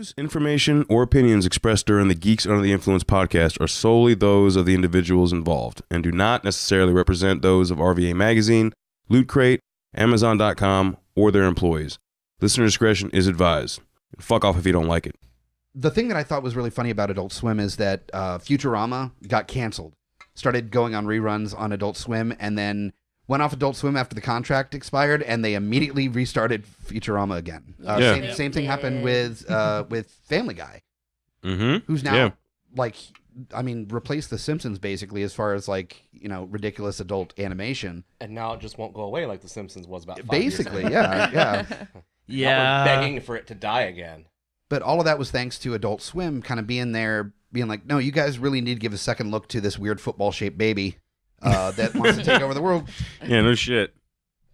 views, information, or opinions expressed during the Geeks Under the Influence podcast are solely those of the individuals involved and do not necessarily represent those of RVA Magazine, Loot Crate, amzn.to, or their employees. Listener discretion is advised. Fuck off if you don't like it. The thing that I thought was really funny about Adult Swim is that Futurama got canceled. Started going on reruns on Adult Swim and then went off Adult Swim after the contract expired, and they immediately restarted Futurama again. Same thing happened with Family Guy, who's now replaced The Simpsons basically as far as ridiculous adult animation. And now it just won't go away like The Simpsons was about 5 basically, years ago. yeah. We're begging for it to die again. But all of that was thanks to Adult Swim kind of being there, being like, no, you guys really need to give a second look to this weird football-shaped baby that wants to take over the world. Yeah, no shit.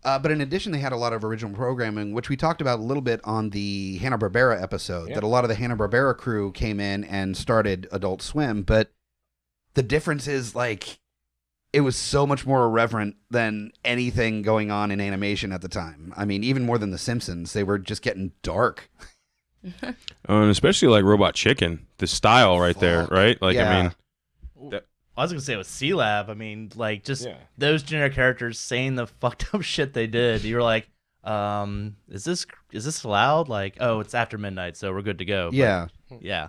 But in addition, they had a lot of original programming, which we talked about a little bit on the Hanna-Barbera episode, that a lot of the Hanna-Barbera crew came in and started Adult Swim. But the difference is, it was so much more irreverent than anything going on in animation at the time. I mean, even more than The Simpsons. They were just getting dark. And especially Robot Chicken, the style right there, right? I was going to say with C-Lab, those generic characters saying the fucked up shit they did. You were like, is this allowed? It's after midnight, so we're good to go. Yeah. But, yeah.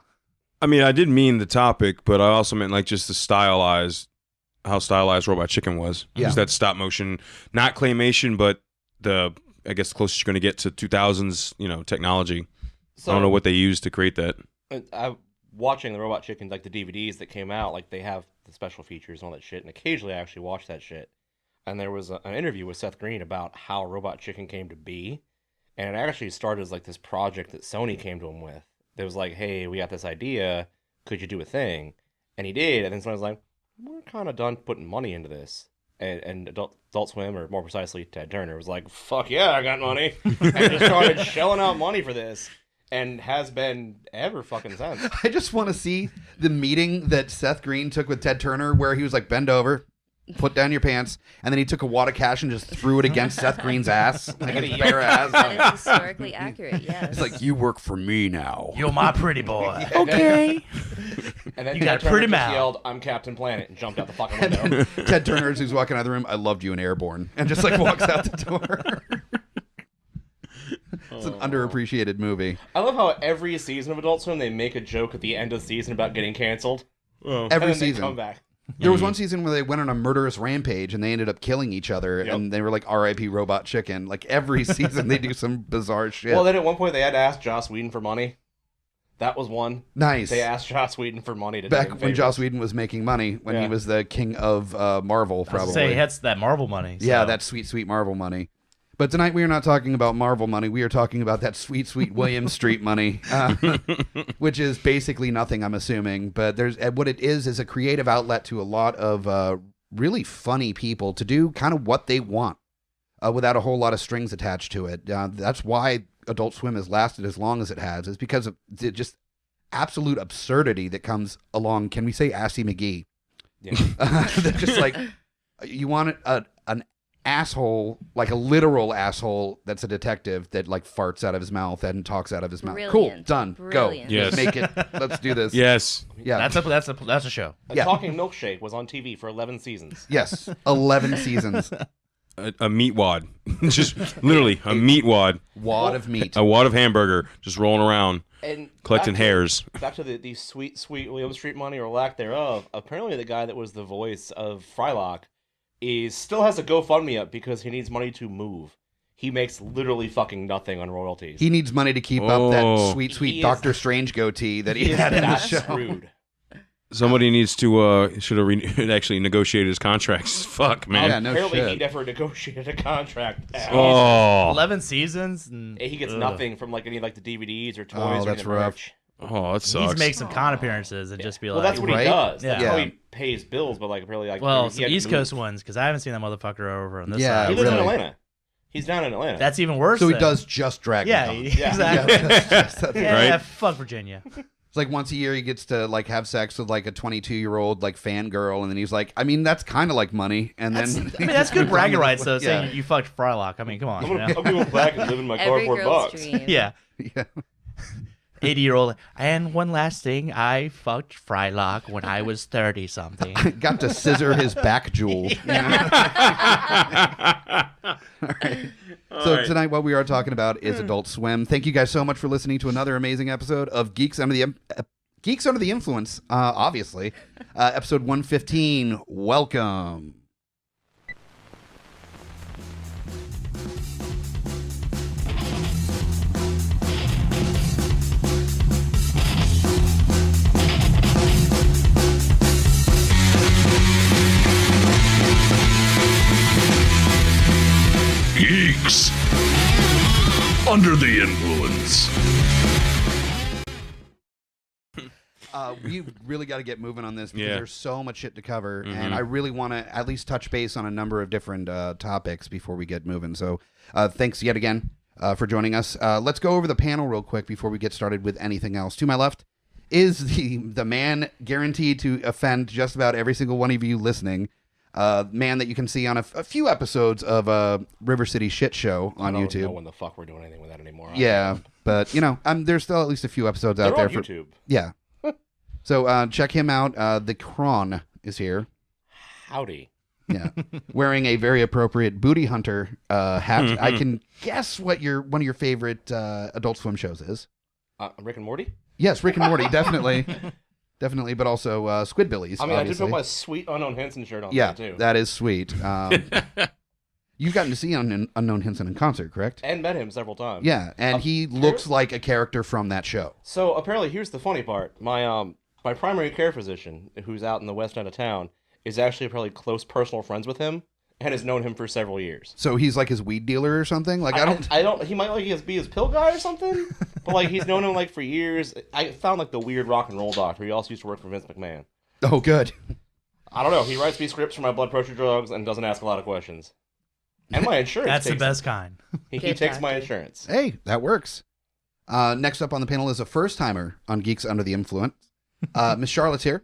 I mean, I did mean the topic, but I also meant just how stylized Robot Chicken was. Yeah. Just that stop motion, not claymation, but the closest you're going to get to 2000s, technology. So, I don't know what they used to create that. Watching the Robot Chicken, the DVDs that came out, they have the special features and all that shit, and occasionally I actually watch that shit. And there was an interview with Seth Green about how Robot Chicken came to be, and it actually started as this project that Sony came to him with. It was hey, we got this idea, could you do a thing? And he did, and then someone was like, we're kind of done putting money into this. And Adult Swim, or more precisely Ted Turner, was like, fuck yeah, I got money, and just started shelling out money for this. And has been ever fucking since. I just want to see the meeting that Seth Green took with Ted Turner where he was like, bend over, put down your pants, and then he took a wad of cash and just threw it against Seth Green's ass. His bare ass. That is historically accurate, yes. It's like, you work for me now. You're my pretty boy. Okay. And then you got a pretty mouth. Yelled, I'm Captain Planet, and jumped out the fucking window. Ted Turner, as he's walking out of the room, I loved you in Airborne. And just walks out the door. It's an underappreciated movie. I love how every season of Adult Swim they make a joke at the end of the season about getting canceled. Every season. They come back. There was one season where they went on a murderous rampage and they ended up killing each other, and they were like, R.I.P. Robot Chicken. Every season they do some bizarre shit. Well, then at one point they had to ask Joss Whedon for money. That was one. Nice. They asked Joss Whedon for money to back when Joss Whedon was making money, when he was the king of Marvel, probably. Say that's that Marvel money. So. Yeah, that sweet, sweet Marvel money. But tonight we are not talking about Marvel money. We are talking about that sweet, sweet William Street money, which is basically nothing, I'm assuming. But what it is a creative outlet to a lot of really funny people to do kind of what they want without a whole lot of strings attached to it. That's why Adult Swim has lasted as long as it has, is because of the just absolute absurdity that comes along. Can we say Assy McGee? Yeah. That's just you want an asshole, a literal asshole that's a detective that farts out of his mouth and talks out of his mouth. Brilliant. Cool, done. Brilliant. Go. Yes. Make it. Let's do this. Yes. Yeah. That's a show. Talking Milkshake was on TV for 11 seasons. Yes. 11 seasons. A meat wad. Just literally a meat wad. Wad of meat. A wad of hamburger just rolling around. And collecting hairs. Back to the sweet, sweet William Street money or lack thereof. Apparently the guy that was the voice of Frylock still has a GoFundMe up because he needs money to move. He makes literally fucking nothing on royalties. He needs money to keep up that sweet, sweet Doctor Strange goatee that he had in the show. Screwed. Somebody needs to should have actually negotiated his contracts. Fuck, man. Yeah, no Apparently shit. he never negotiated a contract. 11 seasons. And, he gets nothing from any of the DVDs or toys. That's or rough. merch. Oh, that sucks. He needs to make some con appearances and just be Well, that's what Right? he does. That's Yeah. how he pays bills. But apparently, well, he some had to East move. Coast ones because I haven't seen that motherfucker over on this Yeah, side. He lives in really. Atlanta. He's down in Atlanta. That's even worse. So he then. does just Dragon Yeah, Con. exactly. That's Yeah, Right? fuck Virginia. It's once a year he gets to have sex with a 22-year-old fangirl, and then he's like, I mean, that's kind of like money. And then That's good bragging rights though. Yeah. Saying you fucked Frylock. I mean, come on. I'm gonna go back and live in my Every cardboard girl's box. dream. Yeah. Yeah. 80-year-old. And one last thing, I fucked Frylock when I was 30-something. Got to scissor his back jewel. All right. So tonight what we are talking about is Adult Swim. Thank you guys so much for listening to another amazing episode of Geeks Under the Influence, obviously. Episode 115. Welcome. Geeks Under the Influence. We really got to get moving on this because there's so much shit to cover, and I really want to at least touch base on a number of different topics before we get moving. So thanks yet again for joining us. Let's go over the panel real quick before we get started with anything else. To my left is the man guaranteed to offend just about every single one of you listening. Man that you can see on a few episodes of River City Shit Show on YouTube. I don't know when the fuck we're doing anything with that anymore. Yeah, but you know, there's still at least a few episodes out there on YouTube. Yeah. So check him out. The Cron is here. Howdy. Yeah, wearing a very appropriate booty hunter hat. I can guess what one of your favorite Adult Swim shows is. Rick and Morty. Yes, Rick and Morty, definitely. Definitely, but also Squidbillies. I mean, obviously. I did put my sweet Unknown Henson shirt on there, too. That is sweet. You've gotten to see Unknown Henson in concert, correct? And met him several times. Yeah, and he looks like a character from that show. So, apparently, here's the funny part. My primary care physician, who's out in the west end of town, is actually probably close personal friends with him and has known him for several years. So he's like his weed dealer or something? Like I don't he might be his pill guy or something, but like he's known him like for years. I found like the weird rock and roll doctor. He also used to work for Vince McMahon. Oh, good. I don't know. He writes me scripts for my blood pressure drugs and doesn't ask a lot of questions. And my insurance. That's the best kind. He takes my insurance. Hey, that works. Next up on the panel is a first-timer on Geeks Under the Influence. Miss Charlotte's here.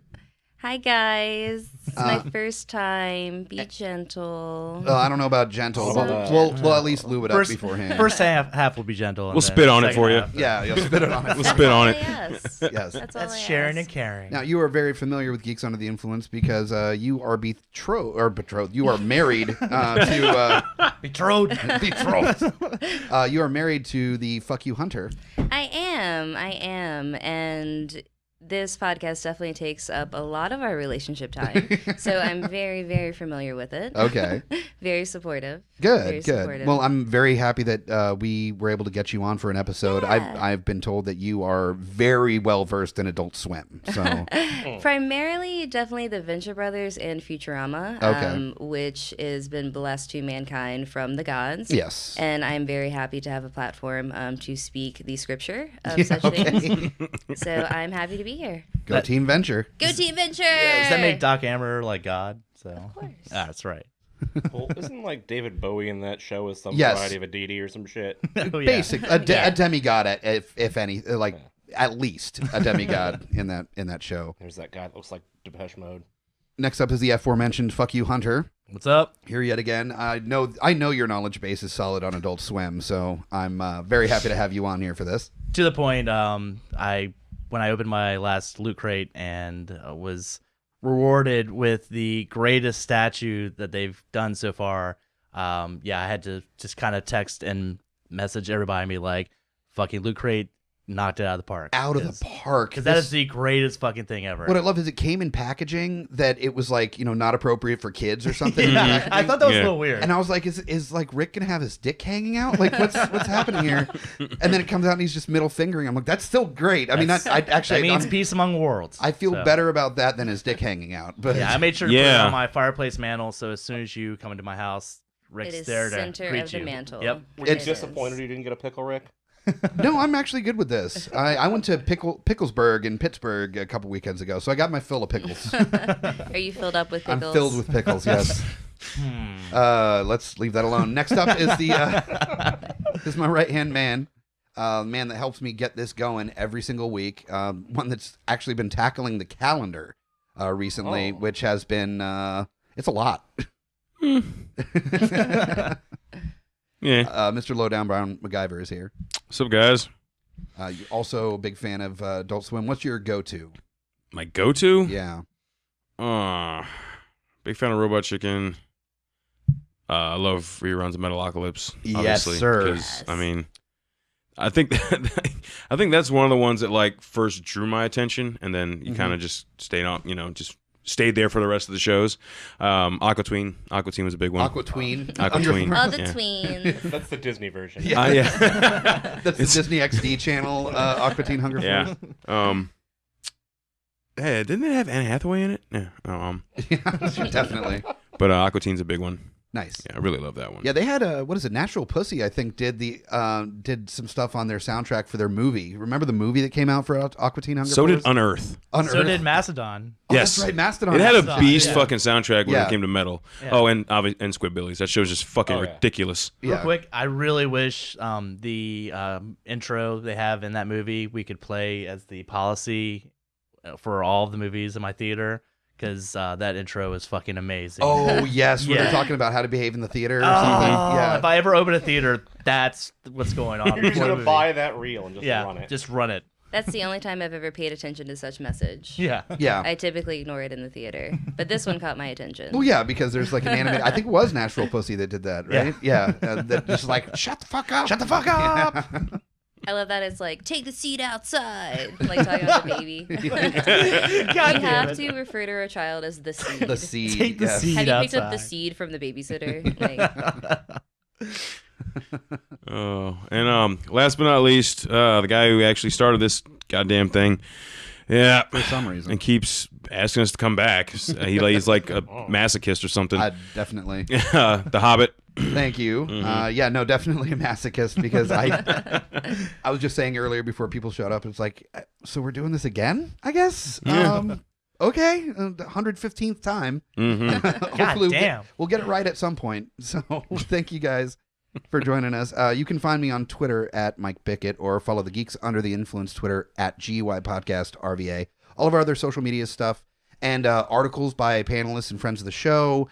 Hi, guys. It's my first time. Be gentle. I don't know about gentle. We'll at least lube it up beforehand. First half will be gentle. We'll spit on it for you. Yeah, you'll spit it on it. We'll spit on it. Yes. Yes. That's sharing and caring. Now, you are very familiar with Geeks Under the Influence because you are betrothed. You are married to... Betrothed. You are married to the Fuck You Hunter. I am. And this podcast definitely takes up a lot of our relationship time. So I'm very, very familiar with it. Okay. Very supportive. Good. Well, I'm very happy that we were able to get you on for an episode. Yeah. I've been told that you are very well versed in Adult Swim. So primarily, definitely the Venture Brothers and Futurama, which has been blessed to mankind from the gods. Yes. And I'm very happy to have a platform to speak the scripture of such things. So I'm happy to be here. Go Team Venture. Go Team Venture! Yeah, does that make Doc Amber like God? So. Of course. That's right. Well, isn't like David Bowie in that show as some Yes. variety of a deity or some shit? Oh, yeah. Basic, a demigod, if any, at least a demigod in that show. There's that guy that looks like Depeche Mode. Next up is the aforementioned Fuck You Hunter. What's up? Here yet again. I know your knowledge base is solid on Adult Swim, so I'm very happy to have you on here for this. To the point, when I opened my last loot crate and was rewarded with the greatest statue that they've done so far, I had to just kind of text and message everybody and be like, fucking loot crate knocked it out of the park. Out of the park. Because that is the greatest fucking thing ever. What I love is it came in packaging that it was like, not appropriate for kids or something. I thought that was a little weird. And I was like, is like Rick gonna have his dick hanging out? Like what's happening here? And then it comes out and he's just middle fingering. I'm like, that's still great. I mean, that means peace among worlds. I feel better about that than his dick hanging out. But yeah, I made sure to put it on my fireplace mantle, so as soon as you come into my house, Rick's there to center greet of you. the mantle. Were you disappointed you didn't get a pickle, Rick? No, I'm actually good with this. I went to Picklesburg in Pittsburgh a couple weekends ago, so I got my fill of pickles. Are you filled up with pickles? I'm filled with pickles, yes. Let's leave that alone. Next up is is my right-hand man. Man that helps me get this going every single week. One that's actually been tackling the calendar recently, which has been, it's a lot. Yeah. Mr. Lowdown Brown MacGyver is here. What's up, guys? You're also a big fan of Adult Swim. What's your go-to? My go-to? Yeah. Big fan of Robot Chicken. I love reruns of Metalocalypse. Yes, obviously, sir. 'cause, Yes. I mean, I think that's one of the ones that like first drew my attention, and then you kind of just stayed on, just stayed there for the rest of the shows. Aquatween was a big one. Aquatween. Aquatween. Oh, the Yeah. tweens. That's the Disney version. Yeah. Yeah. That's the Disney XD channel, Aquatine Hunger Force. Yeah. Hey, didn't it have Anne Hathaway in it? Yeah. Yeah, definitely. But Aquatine's a big one. Nice. Yeah, I really love that one. Yeah, they had what is it? Natural Pussy, I think, did some stuff on their soundtrack for their movie. Remember the movie that came out for Aquatine Hunger So Force? did Unearth. So did Macedon. Oh, Yes. that's right, Mastodon. It had a Mastodon, beast yeah. fucking soundtrack when Yeah. it came to metal. Yeah. Oh, and Squidbillies. That show's just fucking Oh, yeah. ridiculous. Real Yeah. quick, I really wish the intro they have in that movie we could play as the policy for all of the movies in my theater, because that intro is fucking amazing. Oh, yes. Where Yeah. they're talking about how to behave in the theater or Oh, something. Yeah. if I ever open a theater, that's what's going on. You're just before the gonna movie. buy that reel and just yeah, run it. just run it. That's the only time I've ever paid attention to such message. Yeah. Yeah. I typically ignore it in the theater, but this one caught my attention. Well, yeah, because there's like an anime. I think it was Natural Pussy that did that, right? Yeah. That just like, shut the fuck up. Shut the fuck up. I love that it's like, take the seed outside, like talking about the baby. God You damn have it. to refer to a child as the seed. The seed. Take the yes. seed. Have you picked up the outside. seed from the babysitter? Like, Oh, and last but not least, the guy who actually started this goddamn thing, yeah, For some reason. and keeps asking us to come back. He's like a masochist or something. Definitely. The Hobbit. Thank you. Yeah, no, definitely a masochist because I was just saying earlier before people showed up, it's like, so we're doing this again, I guess? Yeah. Okay, the 115th time. Mm-hmm. Hopefully damn. we'll get it right at some point. So thank you guys for joining us. You can find me on Twitter at Mike Bickett or follow the Geeks Under the Influence Twitter at GUI Podcast RVA. All of our other social media stuff and articles by panelists and friends of the show,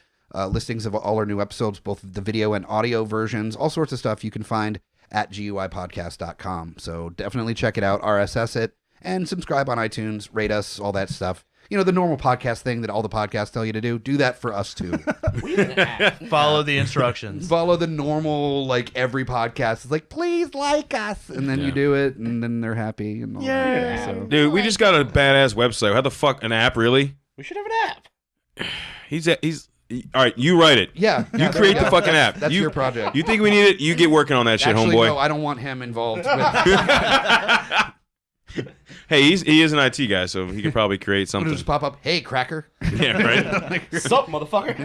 listings of all our new episodes, both the video and audio versions, all sorts of stuff you can find at GUIPodcast.com. So definitely check it out, RSS it, and subscribe on iTunes, rate us, all that stuff. You know, the normal podcast thing that all the podcasts tell you to do. Do that for us, too. We have an app. Follow the instructions. Follow the normal, like, every podcast is like, please like us. And then Yeah. you do it, and then they're happy. And all that. So. Dude, we just got a badass website. How the fuck, an app, really? We should have an app. He's all right, you write it. Yeah. You there create we the go. fucking app. That's your project. You think we need it? You get working on that shit, Actually, homeboy. no, I don't want him involved. With Hey, he is an IT guy, so he could probably create It'll something. just pop up, hey, cracker. Yeah, right. Sup, motherfucker?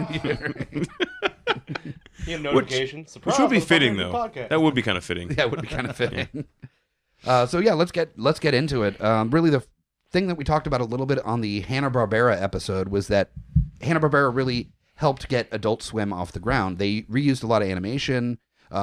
You have notification. Which Surprise, would be motherfucker, fitting new though. podcast. That would be kind of fitting. That would be kind of fitting. So yeah, let's get into it. Really, the thing that we talked about a little bit on the Hanna-Barbera episode was that Hanna-Barbera really helped get Adult Swim off the ground. They reused a lot of animation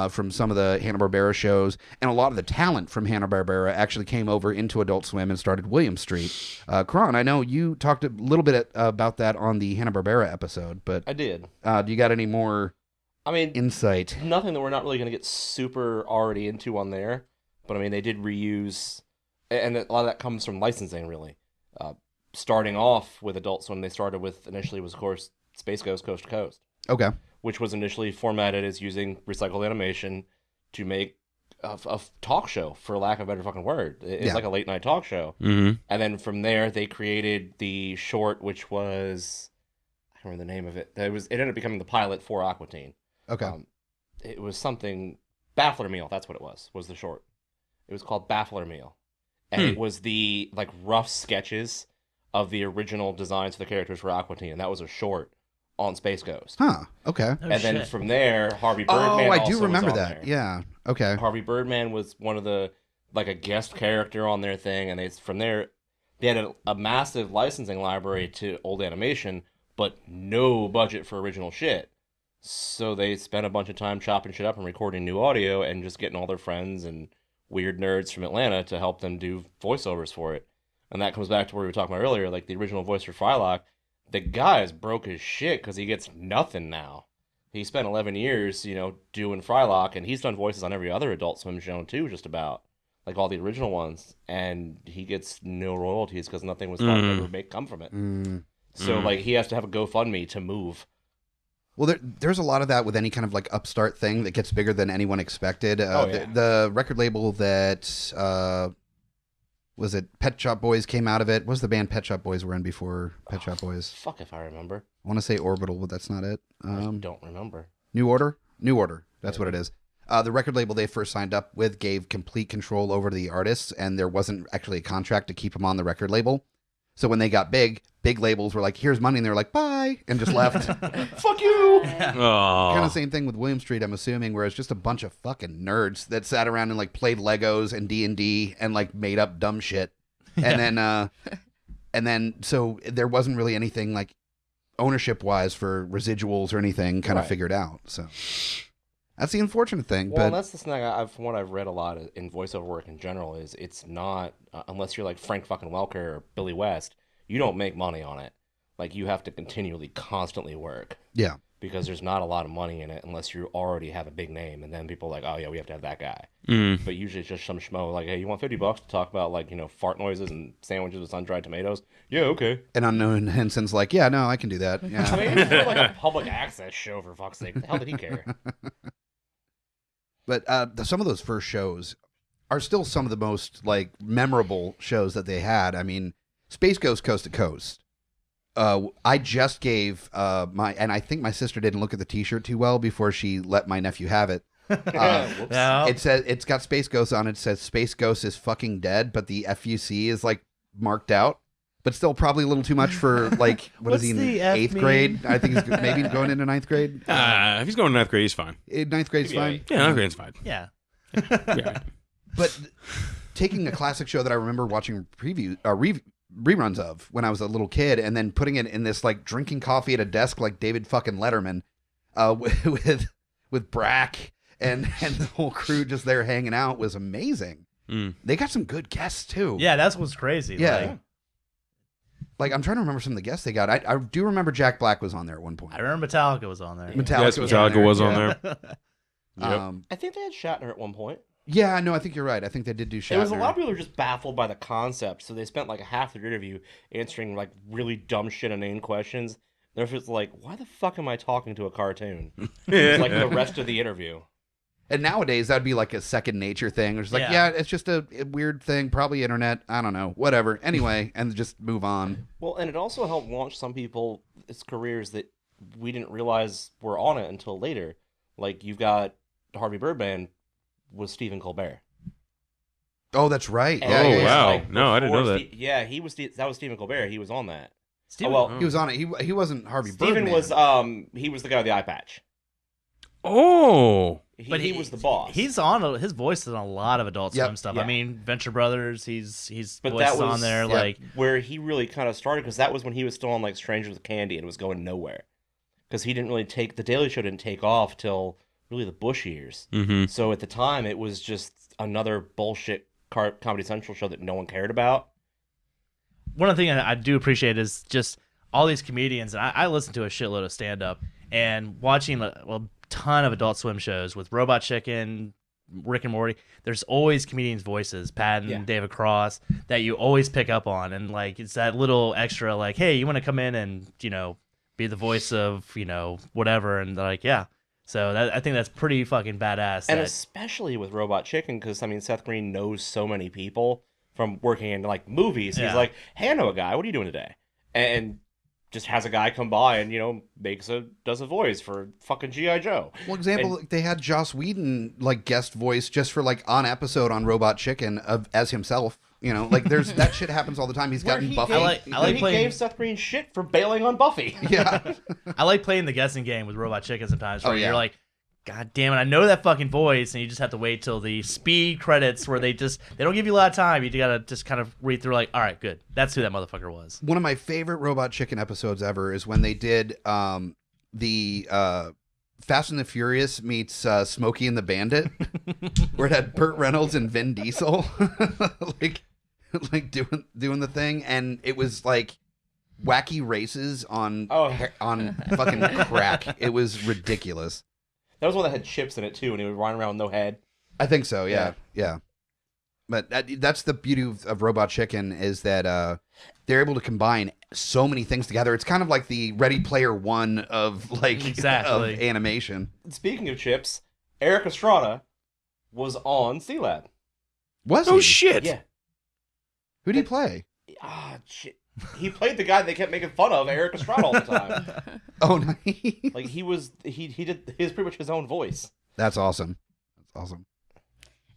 from some of the Hanna-Barbera shows, and a lot of the talent from Hanna-Barbera actually came over into Adult Swim and started William Street. Cron, I know you talked a little bit about that on the Hanna-Barbera episode, but I did. do you got any more I mean, insight? nothing that we're not really going to get super already into on there, but I mean, they did reuse, and a lot of that comes from licensing, really. Starting off with Adult Swim, they started with, initially was, of course, Space Ghost Coast to Coast, Okay. which was initially formatted as using recycled animation to make a talk show, for lack of a better fucking word. It's Yeah. like a late night talk show. Mm-hmm. And then from there, they created the short, which was, I don't remember the name of it. It ended up becoming the pilot for Aquatine. Okay. It was something, Baffler Meal, that's what it was the short. It was called Baffler Meal. And it was the, like, rough sketches of the original designs for the characters for Aquatine, and that was a short on Space Ghost. Huh. Okay. Oh, And then shit. from there, Harvey Birdman Oh, I also do was remember on that. there. Yeah. Okay. Harvey Birdman was one of the, like, a guest character on their thing, and from there, they had a massive licensing library to old animation, but no budget for original shit. So they spent a bunch of time chopping shit up and recording new audio and just getting all their friends and weird nerds from Atlanta to help them do voiceovers for it. And that comes back to what we were talking about earlier, like the original voice for Frylock. The guy is broke as shit because he gets nothing now. He spent 11 years, doing Frylock, and he's done voices on every other Adult Swim show too, just about. like all the original ones, and he gets no royalties because nothing was thought to ever come from it. So like he has to have a GoFundMe to move. Well, there's a lot of that with any kind of like upstart thing that gets bigger than anyone expected. The record label that was it Pet Shop Boys came out of it. What was the band Pet Shop Boys were in before Pet Shop Boys? Fuck if I remember. I want to say Orbital, but that's not it. I don't remember. New Order. That's what it is. The record label they first signed up with gave complete control over the artists, and there wasn't actually a contract to keep them on the record label. So when they got big labels were like, here's money, and they were like, bye, and just left. Fuck you! Kind of same thing with William Street, I'm assuming, where it's just a bunch of fucking nerds that sat around and like played Legos and D&D and like made up dumb shit. And then so there wasn't really anything like ownership-wise for residuals or anything kind of figured out. So that's the unfortunate thing. Well, but that's the thing. From what I've read a lot in voiceover work in general is it's not unless you're like Frank fucking Welker or Billy West, you don't make money on it. Like you have to constantly work. Yeah. Because there's not a lot of money in it unless you already have a big name, and then people are like, oh yeah, we have to have that guy. But usually it's just some schmo like, hey, you want $50 to talk about like fart noises and sandwiches with sun-dried tomatoes? Yeah, okay. And Unknown Henson's like, yeah, no, I can do that. Yeah. I mean, it's like a public access show for fuck's sake. What the hell did he care? But some of those first shows are still some of the most like memorable shows that they had. I mean, Space Ghost Coast to Coast. I just gave and I think my sister didn't look at the T-shirt too well before she let my nephew have it. It says it's got Space Ghost on it. It says Space Ghost is fucking dead, but the FUC is like marked out. But still, probably a little too much for like what is he in eighth grade? I think he's maybe going into ninth grade. If he's going to ninth grade, he's fine. Ninth grade's fine. Yeah, ninth grade's fine. Yeah. Yeah. But taking a classic show that I remember watching reruns of when I was a little kid, and then putting it in this like drinking coffee at a desk like David fucking Letterman, with Brack and the whole crew just there hanging out was amazing. They got some good guests too. Yeah, that's what's crazy. Yeah. Like I'm trying to remember some of the guests they got. I do remember Jack Black was on there at one point. I remember Metallica was on there. Metallica was on there. Yep. I think they had Shatner at one point. Yeah, no, I think you're right. I think they did do Shatner. It was a lot of people were just baffled by the concept, so they spent like half their interview answering like really dumb shit inane questions. They're just like, why the fuck am I talking to a cartoon? It's like the rest of the interview. And nowadays, that'd be like a second nature thing. It's like, yeah, it's just a weird thing, probably internet. I don't know, whatever. Anyway, and just move on. Well, and it also helped launch some people's careers that we didn't realize were on it until later. Like, you've got Harvey Birdman was Stephen Colbert. Oh, that's right. And wow. Like, no, I didn't know that. He was. That was Stephen Colbert. He was on that. Steven, he was on it. He wasn't Harvey Stephen Birdman. was. He was the guy with the eye patch. Oh. But he was the boss. He's on. His voice is on a lot of Adult Swim stuff. Yeah. I mean, Venture Brothers. He's but voice that was on there. Like where he really kind of started, because that was when he was still on like Strangers with Candy and was going nowhere. Because he didn't really the Daily Show didn't take off till really the Bush years. Mm-hmm. So at the time, it was just another bullshit Comedy Central show that no one cared about. One of the things I do appreciate is just all these comedians, and I listen to a shitload of stand up and watching a ton of Adult Swim shows with Robot Chicken, Rick and Morty. There's always comedians' voices, Patton, David Cross, that you always pick up on, and like it's that little extra, like, hey, you want to come in and be the voice of whatever, and they're like, yeah. So I think that's pretty fucking badass. And especially with Robot Chicken, because I mean Seth Green knows so many people from working in like movies. He's like, hey, I know a guy. What are you doing today? And just has a guy come by and does a voice for fucking G.I. Joe. Well, example, they had Joss Whedon like guest voice just for like on episode on Robot Chicken as himself. Like there's that shit happens all the time. He's gotten Buffy. He gave Seth Green shit for bailing on Buffy. Yeah. I like playing the guessing game with Robot Chicken sometimes where you're like, God damn it, I know that fucking voice, and you just have to wait till the speed credits where they don't give you a lot of time. You gotta just kind of read through like, all right, good. That's who that motherfucker was. One of my favorite Robot Chicken episodes ever is when they did the Fast and the Furious meets Smokey and the Bandit, where it had Burt Reynolds and Vin Diesel like doing the thing, and it was like wacky races on fucking crack. It was ridiculous. That was one that had chips in it too, and he would run around with no head. I think so. Yeah. But that's the beauty of Robot Chicken is that they're able to combine so many things together. It's kind of like the Ready Player One of of animation. Speaking of chips, Eric Estrada was on C-Lab. Was Oh he? shit! Yeah. Who did he play? Ah, shit. He played the guy they kept making fun of, Eric Estrada, all the time. Oh, nice. Like he did pretty much his own voice. That's awesome. That's awesome.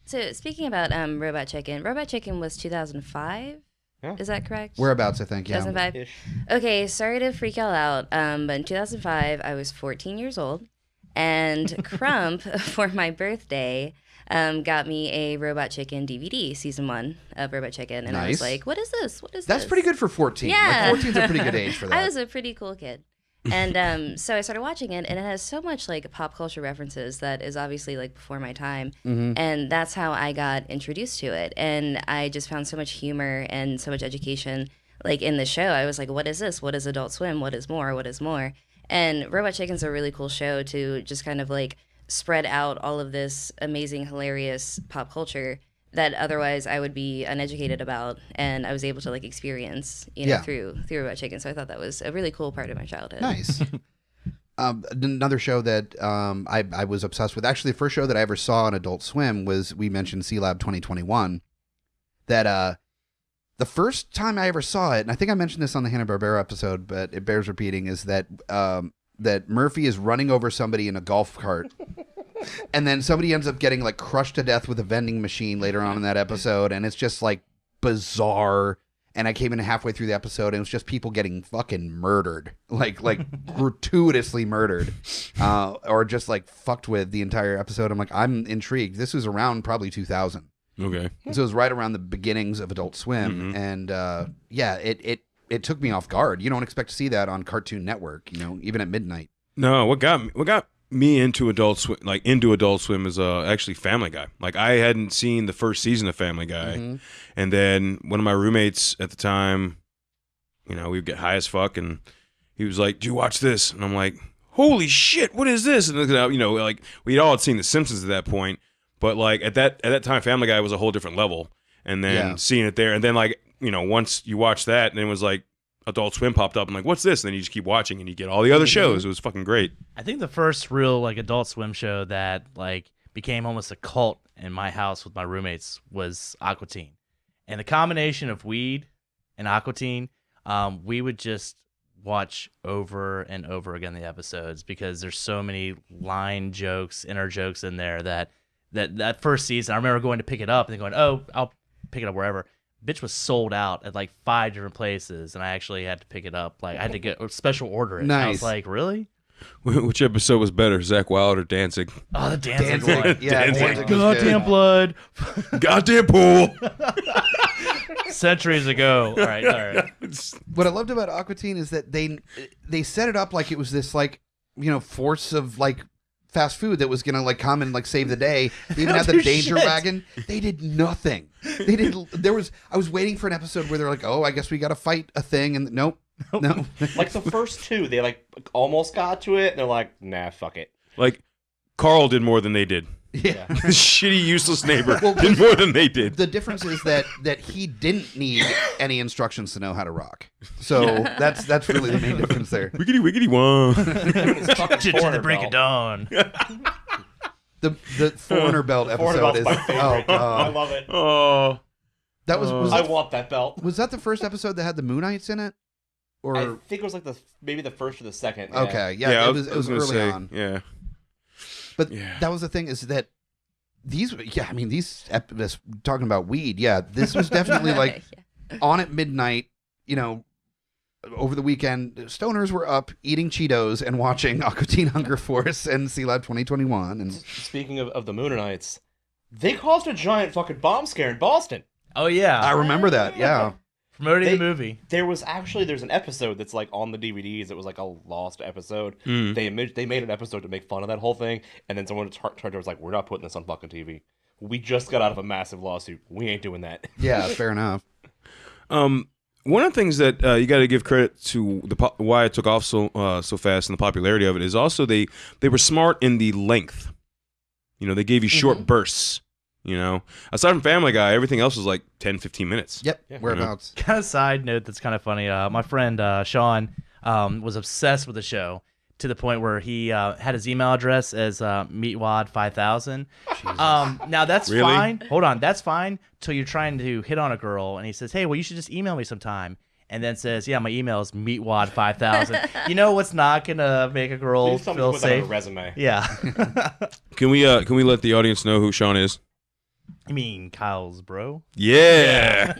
So speaking about Robot Chicken was 2005. Yeah. Is that correct? Whereabouts, I think. Yeah. 2005. Ish. Okay, sorry to freak y'all out, but in 2005 I was 14 years old, and Crump for my birthday got me a Robot Chicken DVD, season 1 of Robot Chicken, and I was like, "What is this? What is this?" That's pretty good for 14. Yeah, like 14's a pretty good age for that. I was a pretty cool kid. And so I started watching it, and it has so much like pop culture references that is obviously like before my time. And that's how I got introduced to it. And I just found so much humor and so much education like in the show. I was like, what is this? What is Adult Swim? What is more? What is more? And Robot Chicken's a really cool show to just kind of like spread out all of this amazing, hilarious pop culture that otherwise I would be uneducated about, and I was able to like experience, through Robot Chicken. So I thought that was a really cool part of my childhood. Nice. Another show that I was obsessed with. Actually, the first show that I ever saw on Adult Swim was, we mentioned C-Lab 2021. That the first time I ever saw it, and I think I mentioned this on the Hanna-Barbera episode, but it bears repeating, is that that Murphy is running over somebody in a golf cart. And then somebody ends up getting like crushed to death with a vending machine later on in that episode, and it's just like bizarre. And I came in halfway through the episode, and it was just people getting fucking murdered, like gratuitously murdered, or just like fucked with the entire episode. I'm like, I'm intrigued. This was around probably 2000. Okay. So it was right around the beginnings of Adult Swim, and it took me off guard. You don't expect to see that on Cartoon Network, even at midnight. No, what got me into Adult Swim is actually Family Guy. Like, I hadn't seen the first season of Family Guy, and then one of my roommates at the time, we'd get high as fuck, and he was like, "Do you watch this?" And I'm like, "Holy shit, what is this?" And like we'd all had seen The Simpsons at that point, but like at that time, Family Guy was a whole different level. And then seeing it there, and then like once you watch that, and then it was like Adult Swim popped up. I'm like, what's this? And then you just keep watching, and you get all the other shows. It was fucking great. I think the first real like Adult Swim show that like became almost a cult in my house with my roommates was Aqua Teen, and the combination of weed and Aqua Teen, we would just watch over and over again the episodes because there's so many line jokes, inner jokes in there that first season. I remember going to pick it up and then going, "Oh, I'll pick it up wherever." Bitch was sold out at like 5 different places, and I actually had to pick it up. Like I had to get a special order it. Nice. I was like, really? Which episode was better, Zach Wild or Danzig? Oh, the Danzig one. Yeah, Danzig. Goddamn blood. Goddamn pool. Centuries ago. All right. What I loved about Aqua Teen is that they set it up like it was this like force of like fast food that was gonna like come and like save the day. They even had the danger wagon. They did nothing. I was waiting for an episode where they're like, "Oh, I guess we got to fight a thing," and no. Like the first two, they like almost got to it, and they're like, "Nah, fuck it." Like Carl did more than they did. Yeah. Shitty, useless neighbor did more than they did. The difference is that he didn't need any instructions to know how to rock. So that's really the main difference there. Wiggity wiggity wah. To the break of dawn. The Foreigner Belt episode is oh god, I love it. Oh, that was I want that belt. Was that the first episode that had the Moonites in it? Or I think it was like maybe the first or the second. Yeah. Okay, yeah, it was gonna early say, on. Yeah. But that was the thing, is that these talking about weed, this was definitely like on at midnight, over the weekend, stoners were up eating Cheetos and watching Aqua Teen Hunger Force and C-Lab 2021. And speaking of the Moonanites, they caused a giant fucking bomb scare in Boston. Oh yeah, I remember that. Yeah. Promoting the movie. There's an episode that's like on the DVDs. It was like a lost episode. They made an episode to make fun of that whole thing, and then someone turned to was like, "We're not putting this on fucking TV. We just got out of a massive lawsuit. We ain't doing that." Yeah, fair enough. One of the things that you got to give credit to why it took off so fast and the popularity of it is also they were smart in the length. They gave you short bursts. You know, aside from Family Guy, everything else was like 10, 15 minutes. Yep, Yeah. whereabouts. Kind of side note that's kind of funny. My friend Sean was obsessed with the show to the point where he had his email address as meatwad5000. Now that's Really? fine. Hold on, that's fine till you're trying to hit on a girl and he says, "Hey, well, you should just email me sometime." And then says, "Yeah, my email is meatwad5000." You know what's not gonna make a girl Please tell me to feel put that on a safe? resume. Yeah. Can we let the audience know who Sean is? You mean Kyle's bro? Yeah.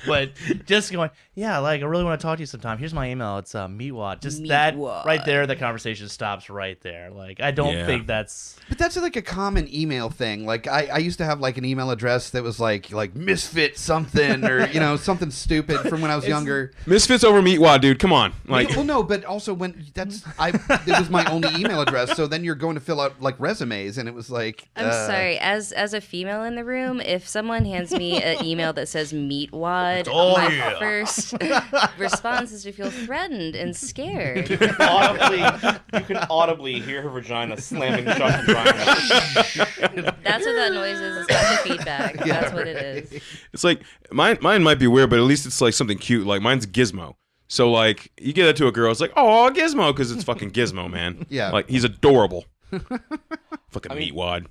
But just going, yeah, like I really want to talk to you sometime. Here's my email. It's meatwad. Just that Meatwad. right there. The conversation stops right there. Like I don't think that's. But that's like a common email thing. Like I used to have like an email address that was like misfit something or something stupid from when I was younger. Misfits over Meatwad, dude. Come on. Like, Well, no, but also when it was my only email address. So then you're going to fill out like resumes, and it was like. I'm sorry. As a female in the room, if someone hands me an email that says meatwad, my first response is to feel threatened and scared. You can audibly hear her vagina slamming shut. Vagina. That's what that noise is. It's not the feedback. That's what it is. it's like mine might be weird, but at least it's like something cute. Like mine's Gizmo. So like you get that to a girl, it's like, oh, Gizmo, because it's fucking Gizmo, man. Yeah. Like he's adorable. Fucking I mean, Meatwad.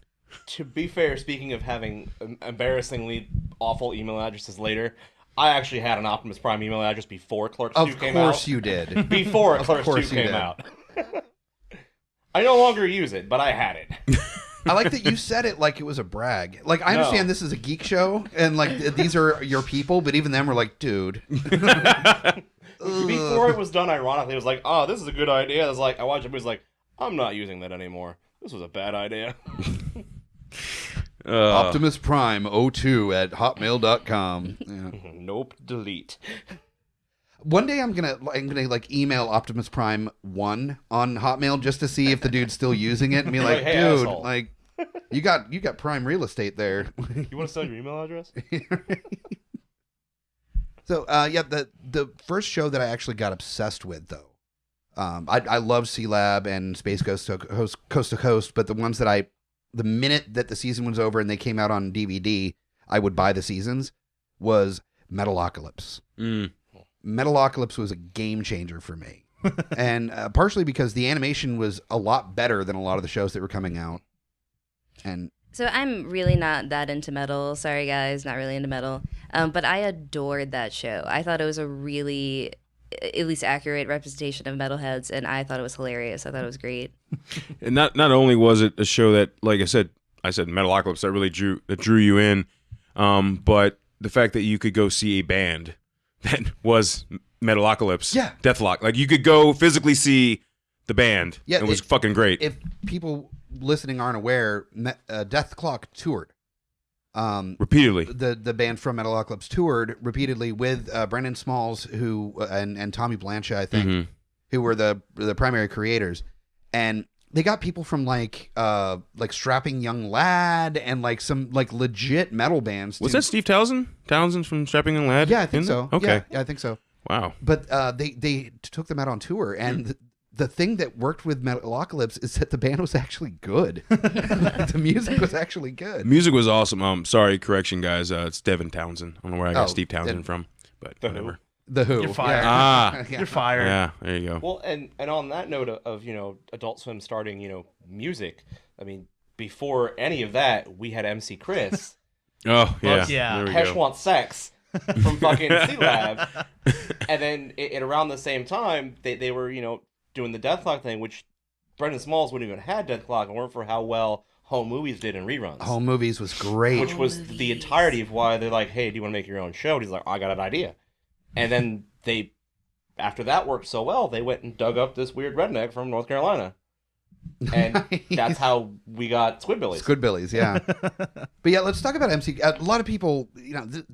To be fair, speaking of having embarrassingly awful email addresses later, I actually had an Optimus Prime email address before Clerks 2 came out. Of course you did. Before Clerks 2 course you came did. out. I no longer use it, but I had it. I like that you said it like it was a brag. Like I understand this is a geek show and like these are your people, but even them were like, dude. Before it was done, ironically, it was like, oh, this is a good idea. I was like, I watched it, but it was like, I'm not using that anymore. This was a bad idea. Optimus Prime 02 at hotmail.com. Yeah. Nope, delete. One day I'm gonna like email Optimus Prime 1 on Hotmail just to see if the dude's still using it and be like, Hey, dude, asshole. like you got prime real estate there. You want to sell your email address? So the first show that I actually got obsessed with though, I love C-Lab and Space Coast to Coast, but the ones that the minute that the season was over and they came out on DVD, I would buy the seasons, was Metalocalypse. Metalocalypse was a game changer for me. And partially because the animation was a lot better than a lot of the shows that were coming out. And So I'm really not that into metal. Sorry, guys, not really into metal. But I adored that show. I thought it was a really, at least accurate representation of metalheads, and I thought it was hilarious. I thought it was great. And not only was it a show that, like I said Metalocalypse, that really drew you in, but the fact that you could go see a band that was Metalocalypse, Yeah. Deathlock, like you could go physically see the band. Yeah, it was fucking great. if people listening aren't aware, Death Clock toured. Repeatedly. The band from Metalocalypse toured repeatedly with Brendan Smalls, who and Tommy Blancha, I think, who were the primary creators, and they got people from like Strapping Young Lad and like some like legit metal bands. Was that Steve Townsend? Townsend from Strapping Young Lad? Yeah, I think so. Okay. Yeah, I think so. Wow. But they took them out on tour, and the thing that worked with Metalocalypse is that the band was actually good. The music was actually good. Music was awesome. Sorry, correction, guys. It's Devin Townsend. I don't know where I got Steve Townsend from, but whatever. The Who. You're fired. Ah. You're fired. Yeah, there you go. Well, and on that note of Adult Swim starting music, I mean, before any of that, we had MC Chris. Oh, yeah. Yeah. There we Hesh go. Wants Sex from fucking C-Lab. And then at around the same time, they were, doing the Deathlock thing, which Brendan Smalls wouldn't even had Deathlock and weren't for how well Home Movies did in reruns. Home Movies was great. Which was the entirety of why they're like, hey, do you want to make your own show? And he's like, I got an idea. And then after that worked so well, they went and dug up this weird redneck from North Carolina. And that's how we got Squidbillies. Squidbillies, yeah. But yeah, let's talk about MC. A lot of people,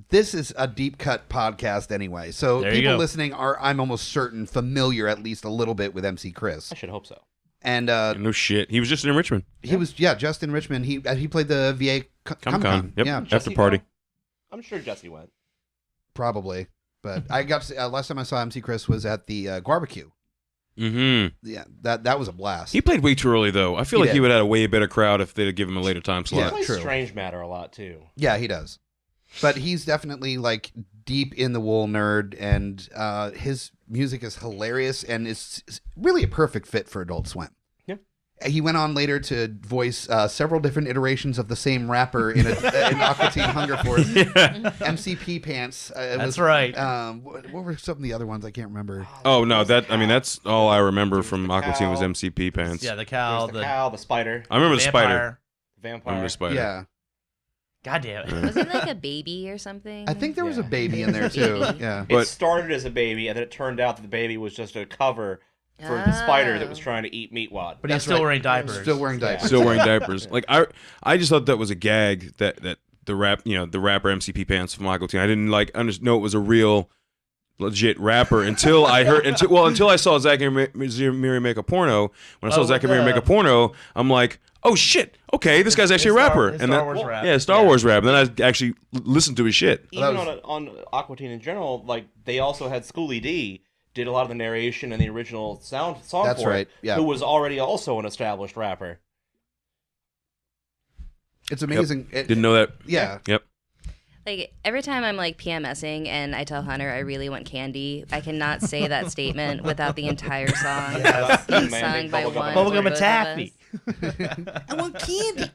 this is a deep cut podcast anyway. So There you people go. listening are, I'm almost certain, familiar at least a little bit with MC Chris. I should hope so. And No shit. He was just in Richmond. he was, just in Richmond. He played the VA Comic-Con. Yep. Yeah, After Jesse party. went? I'm sure Jesse went. probably. But I got to, last time I saw MC Chris was at the Barbecue Mm-hmm. Yeah, that was a blast. He played way too early, though. I feel He like he did. would have had a way better crowd if they'd have given him a later time He slot. Yeah. plays True. Strange Matter a lot too. Yeah, he does. But he's definitely like deep in the wool nerd, and his music is hilarious and is really a perfect fit for Adult Swim. Yeah. He went on later to voice several different iterations of the same rapper in Aqua Teen Hunger Force. MCP Pants. That's right. What were some of the other ones? I can't remember. Oh, no, that's all I remember from Aqua Teen was MCP Pants. Yeah, the cow, There's the cow, the spider, I remember the spider. vampire. the I vampire. remember the spider. Yeah. God damn it. Was it like a baby or something? I think there was a Yeah. baby in there too. Yeah. It But- started as a baby, and then it turned out that the baby was just a cover for the spider that was trying to eat Meatwad. But he's That's still right. wearing diapers. Still wearing diapers. Still wearing diapers. Like I just thought that was a gag that the rapper MCP Pants from Michael Teen. I didn't know it was a real legit rapper until I saw Zach and Miri make a porno. When I saw Zach and Miri make a porno, I'm like, oh shit, okay, this guy's actually a rapper. His And Star then Wars rap. yeah, Star Wars rap. And then I actually listened to his shit. Even that on Aqua Teen in general, like they also had Schoolie D did a lot of the narration and the original song That's for right, it, yeah. who was already also an established rapper. It's amazing. Didn't know that. Yeah. Yep. Like every time I'm like PMSing and I tell Hunter I really want candy, I cannot say that statement without the entire song being sung by one. Bubblegum or both and of taffy. us. I want candy.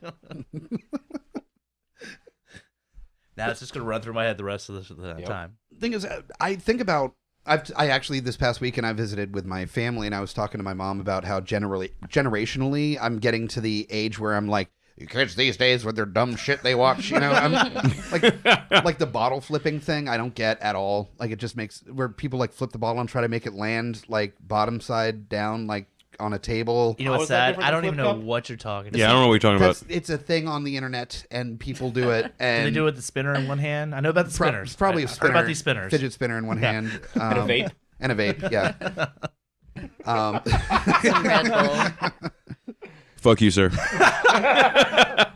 Now it's just gonna run through my head the rest of the time. Thing is, I think about. I actually this past weekend I visited with my family and I was talking to my mom about how generationally I'm getting to the age where I'm like, you kids these days with their dumb shit they watch, you know, I'm like the bottle flipping thing I don't get at all. Like it just makes where people like flip the bottle and try to make it land like bottom side down like on a table. You know How what's is that sad? different I than don't even Flip know Cup? what you're talking about. Yeah, I don't know what you're talking about. It's a thing on the internet and people do it. And Do they do it with the spinner in one hand? I know about the spinners. It's probably a I've spinner. heard about these spinners. Fidget spinner in one hand. And a vape. And a vape, yeah. Some Red Bull. Fuck you, sir.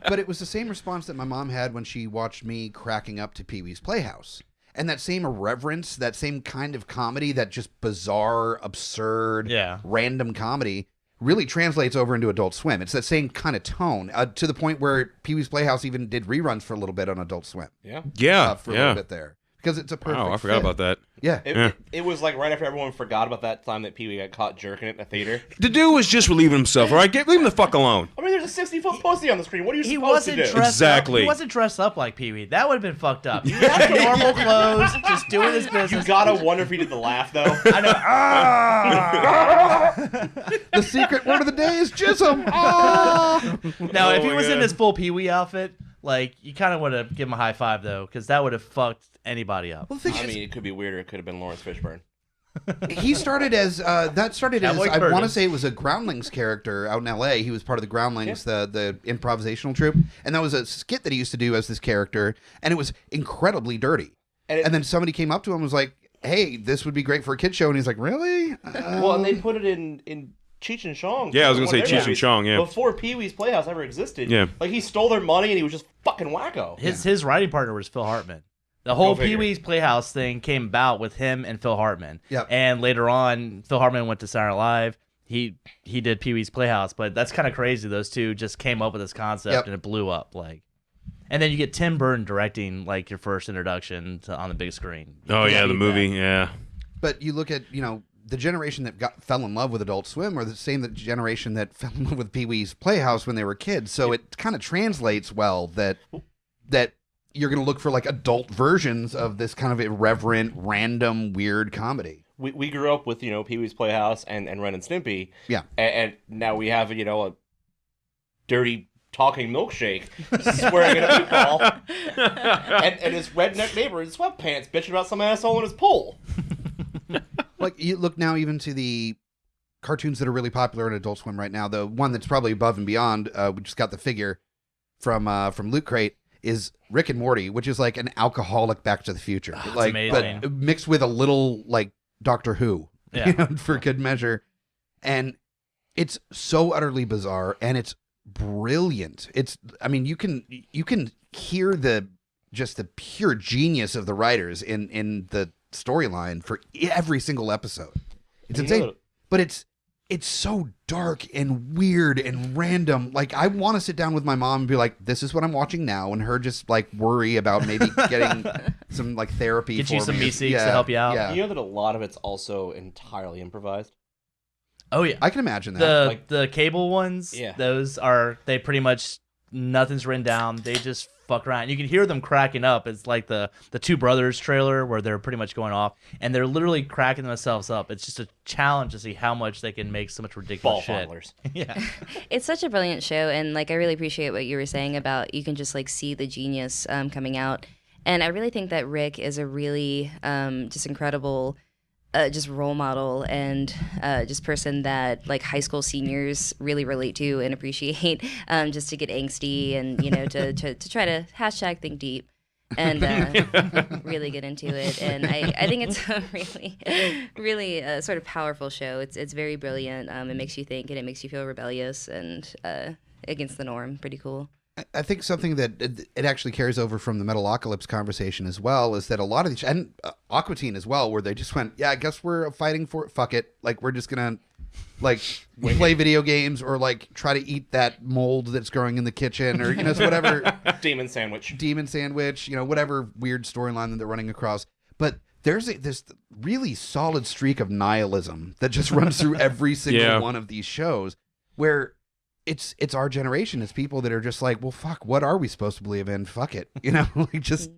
But it was the same response that my mom had when she watched me cracking up to Pee-wee's Playhouse. And that same irreverence, that same kind of comedy, that just bizarre, absurd, random comedy really translates over into Adult Swim. It's that same kind of tone to the point where Pee-wee's Playhouse even did reruns for a little bit on Adult Swim. Yeah. Yeah. For a little bit there. Because it's a perfect Wow, I forgot fit. about that. Yeah. It was like right after everyone forgot about that time that Pee Wee got caught jerking it in the theater. The dude was just relieving himself, all right? Leave him the fuck alone. I mean, there's a 60-foot pussy on the screen. What are you He supposed to wasn't do? dressed Exactly. up. He wasn't dressed up like Pee Wee. That would have been fucked up. He had normal clothes, just doing his You business. gotta wonder if he did the laugh, though. I know. The secret word of the day is jism. Oh! Now, if Oh he my was in God. his full Pee Wee outfit, like you kind of would have give him a high five though, because that would have fucked anybody up. Well, the thing I is, mean, it could be weirder. It could have been Lawrence Fishburne. he started as Cowboy I want to Curtis. say it was a Groundlings character out in L.A. He was part of the Groundlings, the improvisational troupe, and that was a skit that he used to do as this character, and it was incredibly dirty. And then somebody came up to him and was like, "Hey, this would be great for a kid show," and he's like, "Really?" Well, and they put it in Cheech and Chong. Yeah, I was gonna say One of Cheech their and movies Chong, yeah. Before Pee Wee's Playhouse ever existed. Yeah. Like, he stole their money and he was just fucking wacko. His writing partner was Phil Hartman. The whole Go figure. Pee Wee's Playhouse thing came about with him and Phil Hartman. Yep. And later on, Phil Hartman went to Saturday Night Live. He did Pee Wee's Playhouse, but that's kind of crazy. Those two just came up with this concept Yep. and it blew up. Like, and then you get Tim Burton directing like your first introduction on the big screen. Oh, yeah, the Need movie, that. yeah. But you look at, the generation that fell in love with Adult Swim, or the same generation that fell in love with Pee-wee's Playhouse when they were kids. So it kind of translates well that you're going to look for like adult versions of this kind of irreverent, random, weird comedy. We grew up with, Pee Wee's Playhouse and Ren and Stimpy. Yeah. And now we have, a dirty talking milkshake swearing at a meatball. and his redneck neighbor in sweatpants bitching about some asshole in his pool. Like you look now even to the cartoons that are really popular in Adult Swim right now. The one that's probably above and beyond, we just got the figure from Loot Crate, is Rick and Morty, which is like an alcoholic Back to the Future. Like, amazing. but mixed with a little like Doctor Who, Yeah. for good measure. And it's so utterly bizarre and it's brilliant. You can hear the pure genius of the writers in the storyline for every single episode. It's insane. But it's so dark and weird and random. Like, I want to sit down with my mom and be like, this is what I'm watching now, and her just like worry about maybe getting some like therapy. Get for you some me. Meeseeks to help you out. Yeah. You know that a lot of it's also entirely improvised. Oh yeah, I can imagine that. The cable ones. Yeah. Those are they pretty much nothing's written down. They just fuck around. You can hear them cracking up. It's like the Two Brothers trailer where they're pretty much going off and they're literally cracking themselves up. It's just a challenge to see how much they can make so much ridiculous shit. Yeah. It's such a brilliant show, and like I really appreciate what you were saying about you can just like see the genius coming out. And I really think that Rick is a really just incredible just role model and just person that like high school seniors really relate to and appreciate, just to get angsty and to try to hashtag think deep and really get into it. And I think it's a really sort of powerful show. It's very brilliant. It makes you think and it makes you feel rebellious and against the norm. Pretty cool. I think something that it actually carries over from the Metalocalypse conversation as well is that a lot of these, and Aqua Teen as well, where they just went, yeah, I guess we're fighting for it. Fuck it. Like, we're just going to like play video games or like try to eat that mold that's growing in the kitchen or, whatever. Demon sandwich, whatever weird storyline that they're running across. But there's this really solid streak of nihilism that just runs through every single one of these shows where it's our generation. It's people that are just like, well, fuck, what are we supposed to believe in? Fuck it. Like just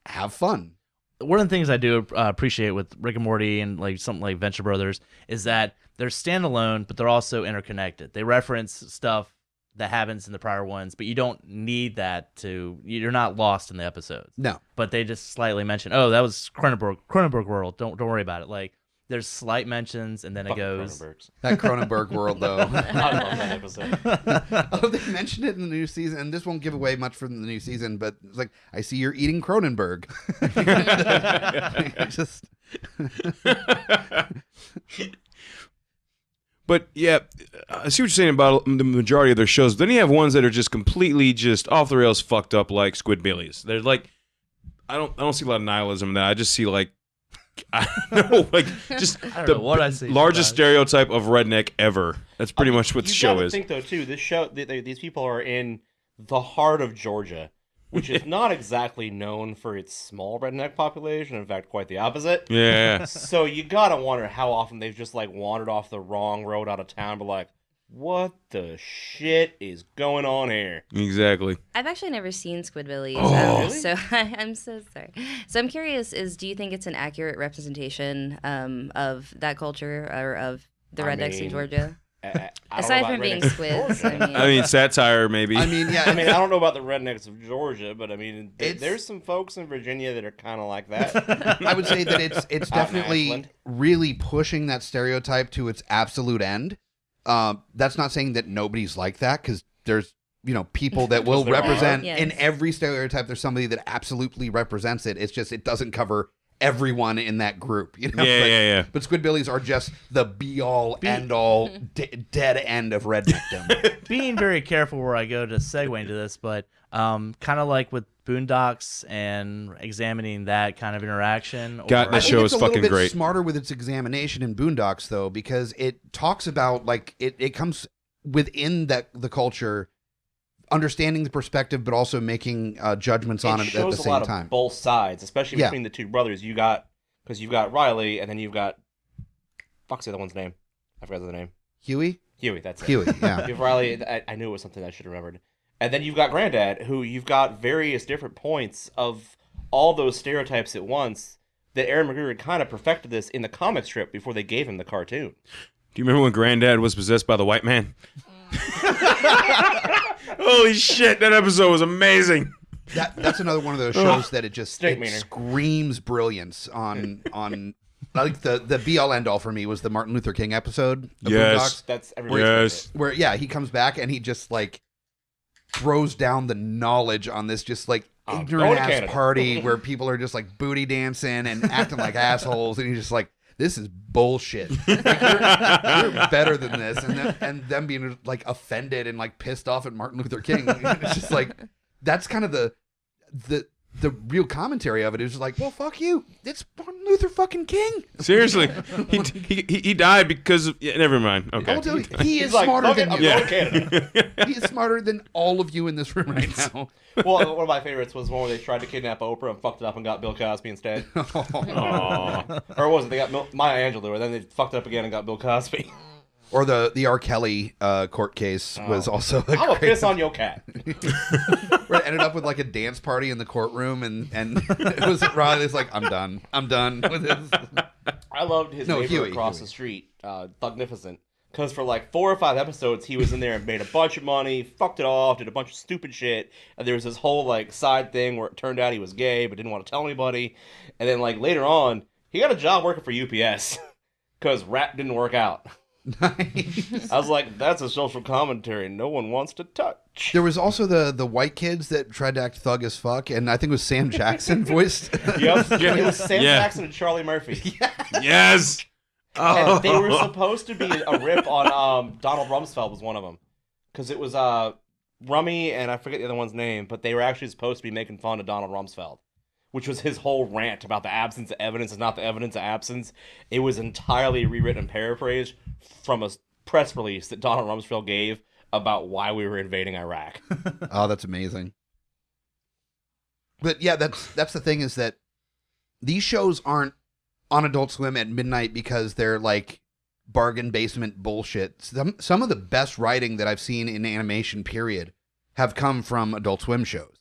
have fun. One of the things I do appreciate with Rick and Morty and like something like Venture Brothers is that they're standalone, but they're also interconnected. They reference stuff that happens in the prior ones, but you don't need that you're not lost in the episodes. No. But they just slightly mention, oh, that was Cronenberg world. Don't worry about it. Like, there's slight mentions, and then it goes. That Cronenberg world, though. I love that episode. Oh, they mentioned it in the new season, and this won't give away much from the new season, but it's like, I see you're eating Cronenberg. Just. But yeah, I see what you're saying about the majority of their shows. Then you have ones that are just completely just off the rails, fucked up, like Squidbillies. They're like, I don't see a lot of nihilism in that. I just see like. I don't know, like just the largest stereotype of redneck ever. That's pretty much what the show is. I think though too, this show, these people are in the heart of Georgia, which is not exactly known for its small redneck population. In fact, quite the opposite. Yeah. So you gotta wonder how often they've just like wandered off the wrong road out of town, but like, what the shit is going on here? Exactly. I've actually never seen Squidbillies. Really? So I'm so sorry. So I'm curious, do you think it's an accurate representation of that culture or of the rednecks in Georgia? Aside from being squids. I mean, satire maybe. I mean, yeah. I don't know about the rednecks of Georgia, but I mean, there's some folks in Virginia that are kind of like that. I would say that it's definitely really pushing that stereotype to its absolute end. That's not saying that nobody's like that, because there's people that will represent in every stereotype. There's somebody that absolutely represents it. It's just it doesn't cover everyone in that group. Yeah. But Squidbillies are just the be all end all dead end of redneckdom. Being very careful where I go to segue into this, but kind of like with Boondocks and examining that kind of interaction. God, that show is fucking great. It's a little bit smarter with its examination in Boondocks, though, because it talks about like it comes within the culture, understanding the perspective, but also making judgments on it at the same time. Both sides, especially between the two brothers. You've got Riley, and then you've got fuck's the other one's name? I forgot the name. Huey, that's it. Huey. Yeah. You have Riley. I knew it was something I should have remembered. And then you've got Granddad, who you've got various different points of all those stereotypes at once. That Aaron McGruder had kind of perfected this in the comic strip before they gave him the cartoon. Do you remember when Granddad was possessed by the white man? Holy shit, that episode was amazing. That's another one of those shows that it screams brilliance on like the be all end all for me was the Martin Luther King episode of Boondocks. That's everybody's favorite. Where he comes back and he just like throws down the knowledge on this just like ignorant ass party where people are just like booty dancing and acting like assholes, and he's just like, this is bullshit. Like, you're better than this, and them being like offended and like pissed off at Martin Luther King. It's just like that's kind of the the real commentary of it is like, well, fuck you. It's Martin Luther fucking King. Seriously, he died because never mind. Okay, I'll tell you, he is He's smarter like, than "Fuck you. it, I'm going to Canada." He is smarter than all of you in this room right now. Well, one of my favorites was one where they tried to kidnap Oprah and fucked it up and got Bill Cosby instead. Aw. Or was it they got Maya Angelou, and then they fucked it up again and got Bill Cosby? Or the R. Kelly court case was also a I'm a great... piss on your cat. Where it ended up with like a dance party in the courtroom, and it was Riley's like, I'm done with this. I loved his neighbor across the street, Thugnificent. Because for like 4 or 5 episodes, he was in there and made a bunch of money, fucked it off, did a bunch of stupid shit. And there was this whole like side thing where it turned out he was gay but didn't want to tell anybody. And then like later on, he got a job working for UPS because rap didn't work out. Nice. I was like, that's a social commentary no one wants to touch. There was also the white kids that tried to act thug as fuck, and I think it was Sam Jackson voiced. Yep, it was Sam Jackson and Charlie Murphy. Yes. And they were supposed to be a rip on Donald Rumsfeld was one of them. Because it was Rummy and I forget the other one's name, but they were actually supposed to be making fun of Donald Rumsfeld, which was his whole rant about the absence of evidence is not the evidence of absence. It was entirely rewritten and paraphrased from a press release that Donald Rumsfeld gave about why we were invading Iraq. Oh, that's amazing. But yeah, that's the thing, is that these shows aren't on Adult Swim at midnight because they're like bargain basement bullshit. Some of the best writing that I've seen in animation, period, have come from Adult Swim shows.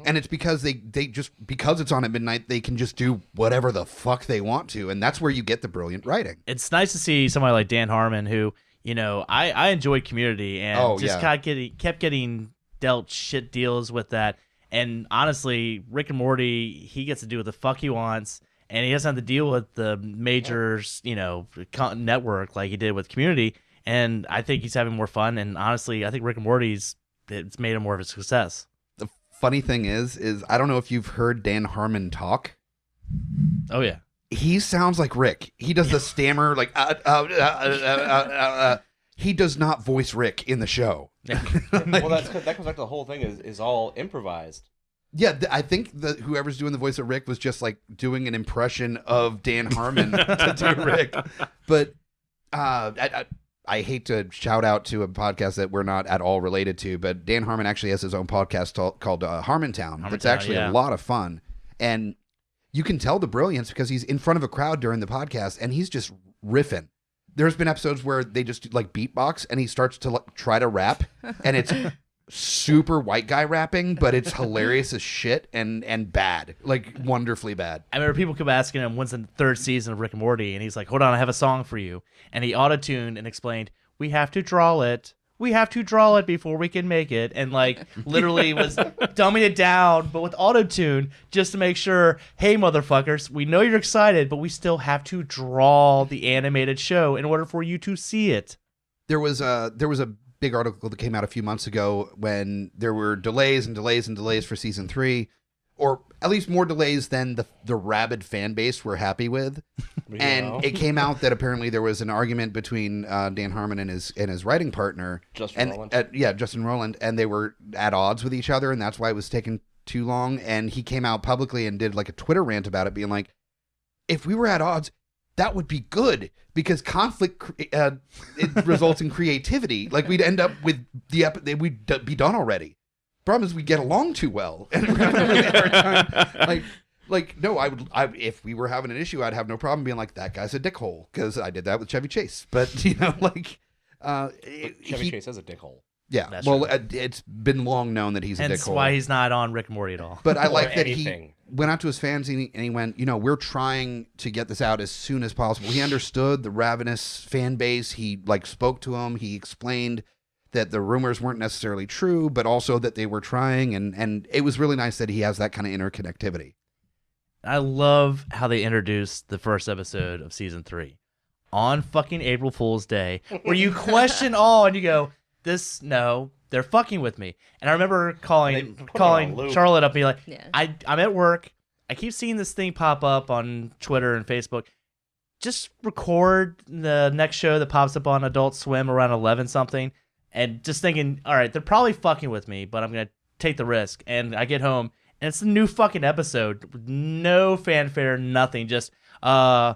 And it's because they just, because it's on at midnight, they can just do whatever the fuck they want to. And that's where you get the brilliant writing. It's nice to see somebody like Dan Harmon who, you know, I enjoyed Community and kept getting dealt shit deals with that. And honestly, Rick and Morty, he gets to do what the fuck he wants. And he doesn't have to deal with the major, you know, network like he did with Community. And I think he's having more fun. And honestly, I think Rick and Morty's, it's made him more of a success. Funny thing is I don't know if you've heard Dan Harmon talk. Oh yeah, he sounds like Rick. He does the stammer like he does not voice Rick in the show. Well, that comes back to the whole thing is all improvised. Yeah, I think whoever's doing the voice of Rick was just like doing an impression of Dan Harmon to do Rick. But I hate to shout out to a podcast that we're not at all related to, but Dan Harmon actually has his own podcast called Harmontown. It's actually a lot of fun. And you can tell the brilliance because he's in front of a crowd during the podcast and he's just riffing. There's been episodes where they just like beatbox and he starts to like, try to rap and it's super white guy rapping, but it's hilarious as shit and bad, like wonderfully bad. I remember people kept asking him when's the 3rd season of Rick and Morty, and he's like, hold on, I have a song for you. And he auto-tuned and explained, we have to draw it before we can make it, and like literally was dumbing it down but with auto-tune just to make sure, hey motherfuckers, we know you're excited but we still have to draw the animated show in order for you to see it. There was a big article that came out a few months ago when there were delays and delays and delays for season 3, or at least more delays than the rabid fan base were happy with. And it came out that apparently there was an argument between Dan Harmon and his writing partner, Justin Rowland, and they were at odds with each other, and that's why it was taking too long. And he came out publicly and did like a Twitter rant about it, being like, if we were at odds, that would be good because conflict it results in creativity. Like we'd end up with we'd be done already. Problem is we get along too well. And no, if we were having an issue, I'd have no problem being like, that guy's a dickhole, because I did that with Chevy Chase. But you know, like Chevy Chase is a dickhole. Yeah, that's well, it's been long known that he's a dickhole. That's why he's not on Rick and Morty at all. But I like that he went out to his fans and he went, you know, we're trying to get this out as soon as possible. He understood the ravenous fan base. He like spoke to them. He explained that the rumors weren't necessarily true, but also that they were trying. And it was really nice that he has that kind of interconnectivity. I love how they introduced the first episode of season 3 on fucking April Fool's Day, where you question all and you go, they're fucking with me. And I remember calling Charlotte up and being like, I'm at work. I keep seeing this thing pop up on Twitter and Facebook. Just record the next show that pops up on Adult Swim around 11 something. And just thinking, all right, they're probably fucking with me, but I'm going to take the risk. And I get home and it's a new fucking episode with no fanfare, nothing. Just, yeah,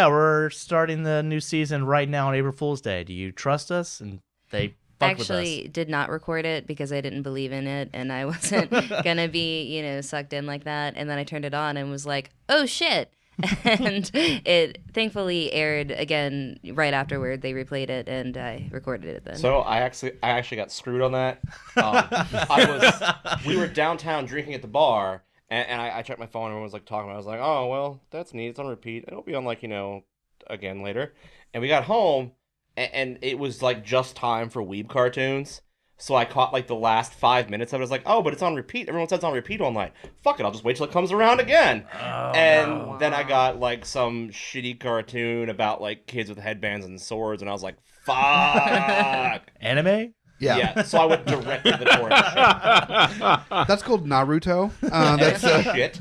we're starting the new season right now on April Fool's Day. Do you trust us? And they fucked with us. Actually did not record it because I didn't believe in it and I wasn't gonna be, sucked in like that. And then I turned it on and was like, oh shit. And it thankfully aired again right afterward. They replayed it and I recorded it then. So I actually got screwed on that. We were downtown drinking at the bar, and I checked my phone and everyone was like talking. I was like, oh well, that's neat. It's on repeat. It'll be on again later. And we got home, and it was like just time for Weeb cartoons. So I caught like the last 5 minutes of it. I was like, oh, but it's on repeat. Everyone says it's on repeat all night. Fuck it, I'll just wait till it comes around again. Then I got like some shitty cartoon about like kids with headbands and swords, and I was like, fuck. Anime? Yeah. So I went directly to the torrent shit. That's called Naruto. That's shit.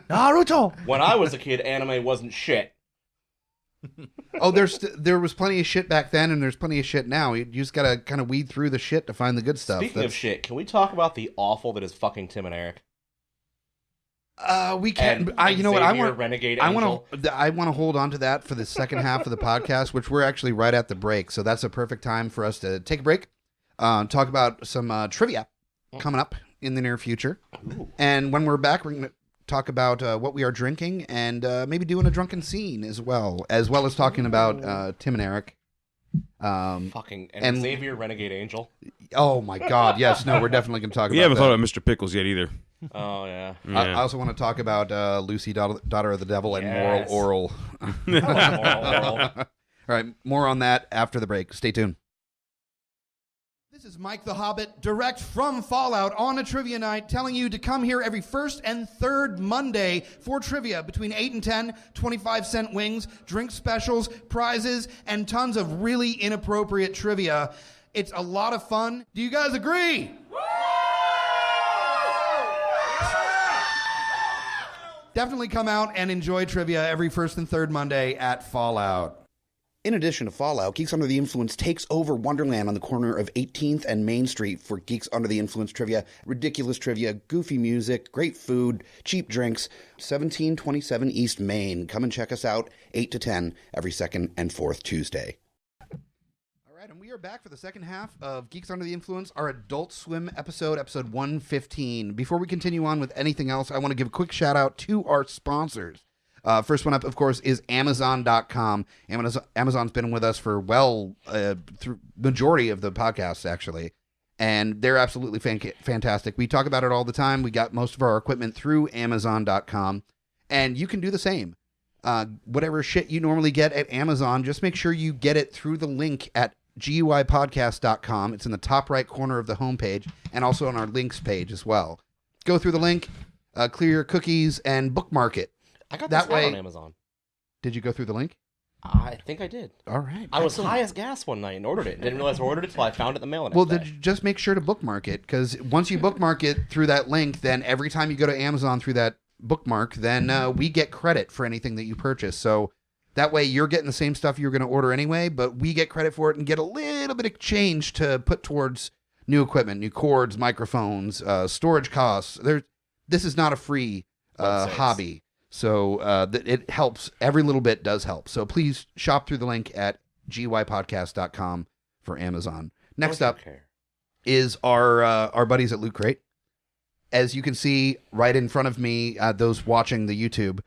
Naruto! When I was a kid, anime wasn't shit. Oh, there was plenty of shit back then, and there's plenty of shit now. You just gotta kind of weed through the shit to find the good stuff. Speaking of shit, can we talk about the awful that is fucking Tim and Eric? We can. And You know what? Renegade Angel. I want to hold on to that for the second half of the podcast, which we're actually right at the break. So that's a perfect time for us to take a break, talk about some trivia coming up in the near future, and when we're back, we're gonna talk about what we are drinking and maybe doing a drunken scene as well as talking about Tim and Eric. And Xavier Renegade Angel. Oh my God! Yes, no, we're definitely going to talk. We haven't thought about Mr. Pickles yet either. Oh yeah. I also want to talk about Lucy, daughter of the devil, and Yes. Moral Oral. All right, more on that after the break. Stay tuned. This is Mike the Hobbit, direct from Fallout on a trivia night, telling you to come here every first and third Monday for trivia between 8 and 10, 25-cent wings, drink specials, prizes, and tons of really inappropriate trivia. It's a lot of fun. Do you guys agree? Definitely come out and enjoy trivia every first and third Monday at Fallout. In addition to Fallout, Geeks Under the Influence takes over Wonderland on the corner of 18th and Main Street for Geeks Under the Influence trivia, ridiculous trivia, goofy music, great food, cheap drinks. 1727 East Main. Come and check us out 8 to 10 every second and fourth Tuesday. All right, and we are back for the second half of Geeks Under the Influence, our Adult Swim episode 115. Before we continue on with anything else, I want to give a quick shout out to our sponsors. First one up, of course, is amzn.to. Amazon's been with us for through majority of the podcasts, actually. And they're absolutely fantastic. We talk about it all the time. We got most of our equipment through amazon.com. And you can do the same. Whatever shit you normally get at Amazon, just make sure you get it through the link at guipodcast.com. It's in the top right corner of the homepage and also on our links page as well. Go through the link, clear your cookies, and bookmark it. I got this on Amazon. Did you go through the link? I think I did. All right. I was high as gas one night and ordered it. And didn't realize I ordered it until I found it in the mail. Just make sure to bookmark it, because once you bookmark it through that link, then every time you go to Amazon through that bookmark, then we get credit for anything that you purchase. So that way you're getting the same stuff you're going to order anyway, but we get credit for it and get a little bit of change to put towards new equipment, new cords, microphones, storage costs. This is not a free hobby. So it helps. Every little bit does help. So please shop through the link at guipodcast.com for Amazon. Next up is our buddies at Loot Crate. As you can see right in front of me, those watching the YouTube,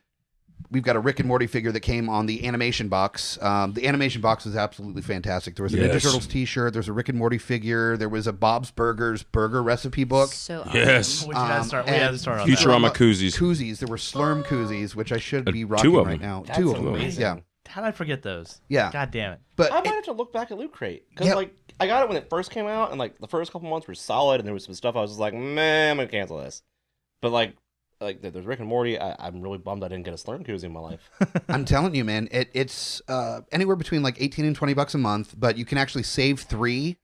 we've got a Rick and Morty figure that came on the animation box. The animation box is absolutely fantastic. There was a Ninja Turtles t-shirt. There's a Rick and Morty figure. There was a Bob's Burgers burger recipe book. So awesome. Yes. We had to start on Futurama that. koozies. Koozies. There were Slurm koozies, which I should be rocking two of right them. now. That's Two of them. amazing. Yeah. How did I forget those? Yeah. God damn it. But I might have to look back at Loot Crate. Because, I got it when it first came out, and, the first couple months were solid, and there was some stuff I was just like, man, I'm going to cancel this. But, there's Rick and Morty. I'm really bummed I didn't get a Slurm koozie in my life. I'm telling you, man, it's anywhere between $18 and $20 a month, but you can actually save 3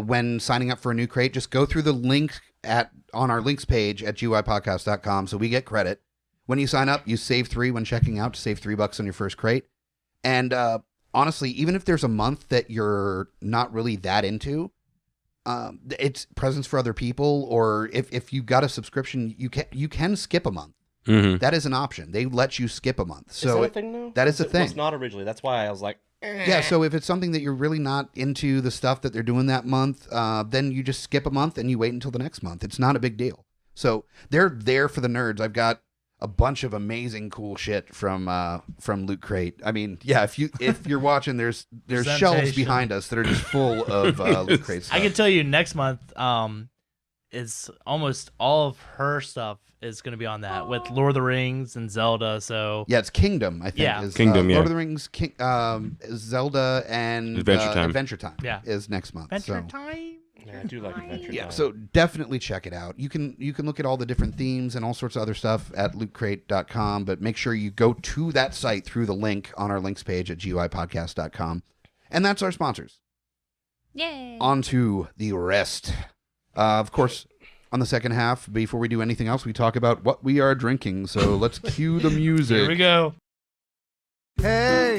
when signing up for a new crate. Just go through the link on our links page at guipodcast.com, so we get credit. When you sign up, you save 3 when checking out to save $3 on your first crate. And honestly, even if there's a month that you're not really that into, it's presents for other people, or if you got a subscription, you can skip a month. Mm-hmm. That is an option. They let you skip a month. So is that a thing now? That is a thing. It was not originally. That's why I was like, yeah. So if it's something that you're really not into the stuff that they're doing that month, then you just skip a month and you wait until the next month. It's not a big deal. So they're there for the nerds. I've got a bunch of amazing cool shit from Loot Crate. I mean, yeah, if you're watching, there's shelves behind us that are just full of Loot Crate stuff. I can tell you next month, is almost all of her stuff is going to be on that with Lord of the Rings and Zelda. So yeah, it's Kingdom. I think is Kingdom. Lord of the Rings, Zelda, and Adventure Time. is next month. Adventure Time. Yeah, I do like Adventure Yeah, Time. so definitely check it out. You can look at all the different themes and all sorts of other stuff at lootcrate.com, but make sure you go to that site through the link on our links page at guipodcast.com. And that's our sponsors. Yay! On to the rest. Of course, on the second half, before we do anything else, we talk about what we are drinking. So let's cue the music. Here we go. Hey,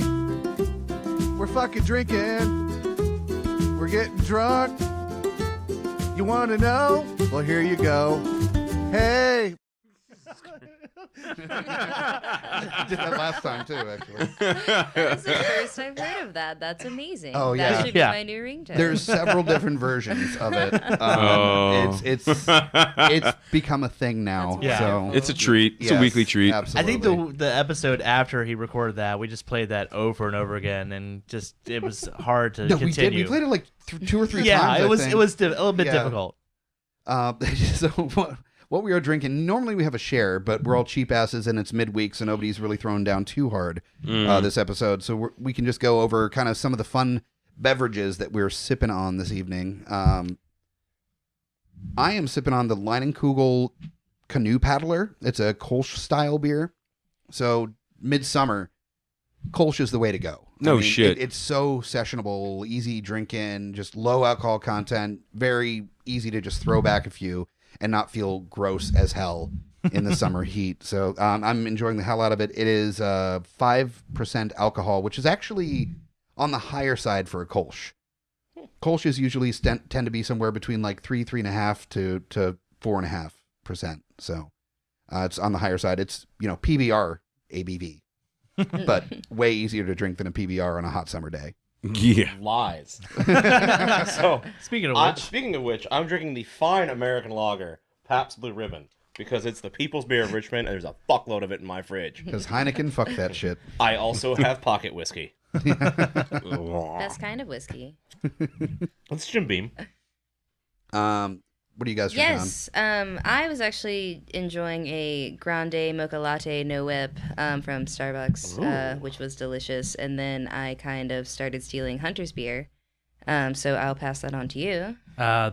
we're fucking drinking. We're getting drunk. You want to know? Well, here you go. Hey. Did that last time too, actually. That's the first I've heard of that. That's amazing. Oh, yeah. That should be Yeah. my new ringtone. There's several different versions of it. It's become a thing now. That's So It's a treat. It's a yes, weekly treat. I Absolutely. think the episode after he recorded that, we just played that over and over again, and just it was hard to no, continue. we did. We played it like 2 or 3 yeah, times. it was I think. it was a little bit Yeah. difficult. So what we are drinking, normally we have a share, but we're all cheap asses and it's midweek, so nobody's really throwing down too hard this episode. So we can just go over kind of some of the fun beverages that we're sipping on this evening. I am sipping on the Leinenkugel Canoe Paddler. It's a Kolsch style beer. So midsummer, Kolsch is the way to go. No shit. It's so sessionable, easy drinking, just low alcohol content, very easy to just throw back a few and not feel gross as hell in the summer heat. So I'm enjoying the hell out of it. It is 5% alcohol, which is actually on the higher side for a Kolsch. Kolsch's usually tend to be somewhere between like 3.5 to 4.5%. So it's on the higher side. It's, PBR ABV, but way easier to drink than a PBR on a hot summer day. Yeah. Lies. So Speaking of which, I'm drinking the fine American lager, Pabst Blue Ribbon, because it's the people's beer of Richmond, and there's a fuckload of it in my fridge. Because Heineken, fuck that shit. I also have pocket whiskey. Best kind of whiskey. It's Jim Beam. What are you guys drinking on? Yes. I was actually enjoying a grande mocha latte no whip from Starbucks, which was delicious. And then I kind of started stealing Hunter's beer. So I'll pass that on to you.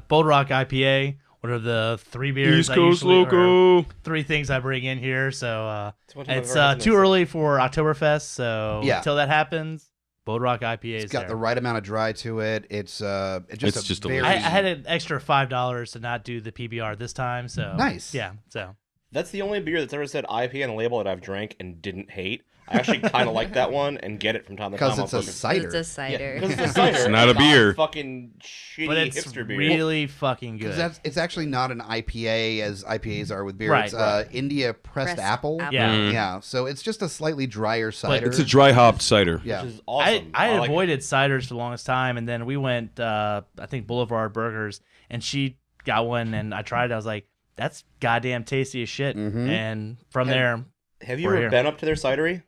Bold Rock IPA. What are the 3 beers East I Coast usually, Loco. or 3 things I bring in here? So it's I've too early for Oktoberfest. So Yeah. until that happens, Bold Rock IPA It's is got there. the right amount of dry to it. It's just just very delicious. I had an extra $5 to not do the PBR this time. So Nice. Yeah. So That's the only beer that's ever said IPA on the label that I've drank and didn't hate. I actually kind of like that one and get it from time to time. because it's a cider. It's a cider. Because it's a cider. It's not a beer. Fucking shitty but it's hipster beer. really fucking good. It's actually not an IPA as IPAs are with beer. Right, It's right. India pressed apple. Yeah. Yeah. So it's just a slightly drier cider. It's a dry hopped cider. Yeah. Which is awesome. I like it. avoided ciders for the longest time, and then we went, I think Boulevard Burgers, and she got one, and I tried it. I was like, that's goddamn tasty as shit. Mhm. And from there, Have you We're ever here. been up to their cidery?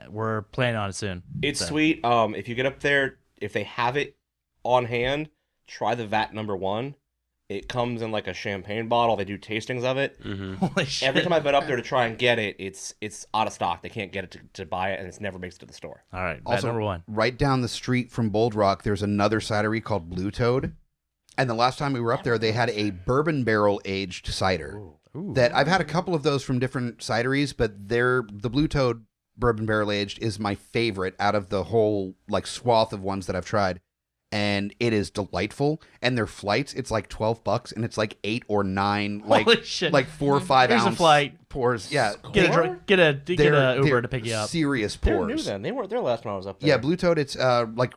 we're planning on it soon. It's So. sweet. If you get up there, if they have it on hand, try the vat number 1. It comes in like a champagne bottle. They do tastings of it. Holy shit. Every time I've been up there to try and get it, it's out of stock. They can't get it to buy it, and it's never makes it to the store. All right, Also, number 1. right down the street from Bold Rock, there's another cidery called Blue Toad. And the last time we were up there, they had a bourbon barrel aged cider. That I've had a couple of those from different cideries, but the Blue Toad bourbon barrel aged is my favorite out of the whole like swath of ones that I've tried. And it is delightful. And their flights, it's like $12, and it's like 8 or 9, like Holy shit. like 4 or 5 Here's a ounce flight. pours. Yeah, Get a Uber they're to pick you up. Serious They're pours. new then. They weren't there last time I was up there. Yeah, Blue Toad. It's like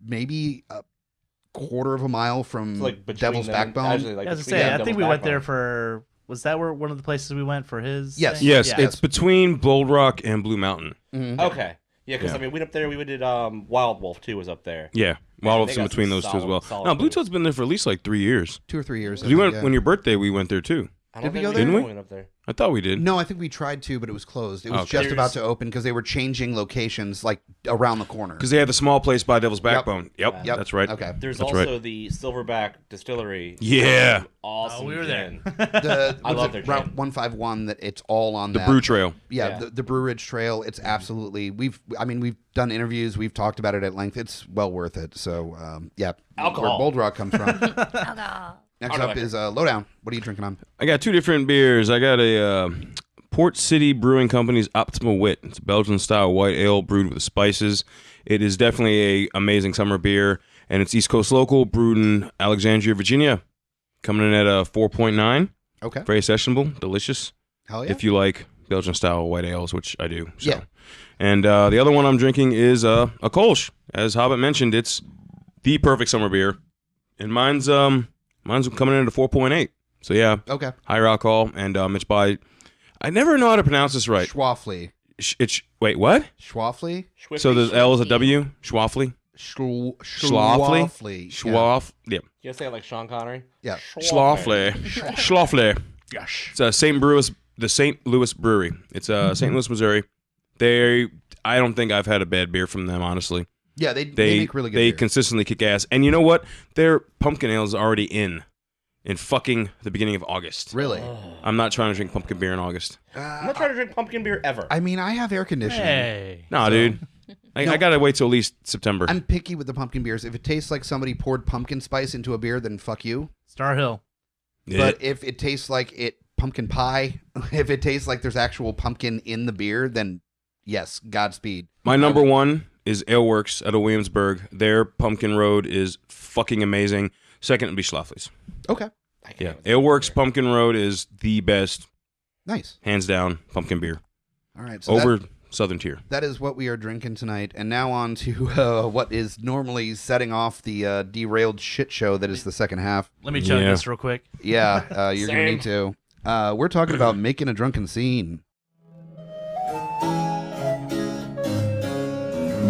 maybe a quarter of a mile from It's like between Devil's them, Backbone. actually, like I was between gonna say, them, I think Devil's we went there Backbone. for. Was that where one of the places we went for his? Yes. thing? Yes, Yeah. it's between Bold Rock and Blue Mountain. Okay. Yeah, because Yeah. I mean, we went up there. We did Wild Wolf too. Was up there. Yeah, they Wild Wolf's got in between some those two as well. solid No, Blue movies. Toad's been there for at least like 3 years. 2 or 3 years. I We think, went yeah. when your birthday. We went there too. I Did don't we think go we there? Didn't we? went up there. I thought we did. No, I think we tried to, but it was closed. It was Okay. just about There's- to open because they were changing locations like around the corner. Because they had the small place by Devil's Backbone. Yep, Yep. that's right. Okay. There's That's also right. the Silverback Distillery. Yeah. Awesome. Oh, we were there. gin. The, I what's love it, their Route gin. 151 that it's all on The that. Brew Trail. Yeah, Yeah. the Brew Ridge Trail. It's absolutely. We've done interviews. We've talked about it at length. It's well worth it. So yeah, Alcohol. where Bold Rock comes from. Alcohol. Next Hard up liquor. is Lowdown. What are you drinking on? I got 2 different beers. I got a Port City Brewing Company's Optimal Wit. It's a Belgian-style white ale brewed with spices. It is definitely a amazing summer beer, and it's East Coast local, brewed in Alexandria, Virginia. Coming in at a 4.9. Okay. Very sessionable, delicious. Hell yeah. If you like Belgian-style white ales, which I do. So. Yeah. And the other one I'm drinking is a Kolsch. As Hobbit mentioned, it's the perfect summer beer, and mine's coming in at a 4.8. So yeah, Okay. higher alcohol, and it's by. I never know how to pronounce this right. Schwafly. It's wait, what? Schwafly? Schwiffy. So the L is a W. Schwafly. Schwafly. Schlafly. Schwaf. Yeah. You gotta say it like Sean Connery. Yeah. Schlafly. Schlafly. It's the St. Louis Brewery. It's St. Louis, Missouri. I don't think I've had a bad beer from them, honestly. Yeah, they make really good They beer. consistently kick ass. And you know what? Their pumpkin ale is already in fucking the beginning of August. Really? I'm not trying to drink pumpkin beer in August. I'm not trying to drink pumpkin beer ever. I mean, I have air conditioning. Hey. Nah, dude. I gotta wait till at least September. I'm picky with the pumpkin beers. If it tastes like somebody poured pumpkin spice into a beer, then fuck you. Star Hill. Yeah. But if it tastes like pumpkin pie, if it tastes like there's actual pumpkin in the beer, then yes, Godspeed. My number one is Aleworks out of Williamsburg. Their Pumpkin Road is fucking amazing. Second would be Schlafly's. Okay. I can't Yeah, with that Aleworks beer. Pumpkin Road is the best, Nice. hands down, pumpkin beer. All right. So Over Southern Tier. that is what we are drinking tonight. And now on to what is normally setting off the derailed shit show that is the second half. Let me chug Yeah. this real quick. Yeah, you're going to need to. We're talking about making a drunken scene.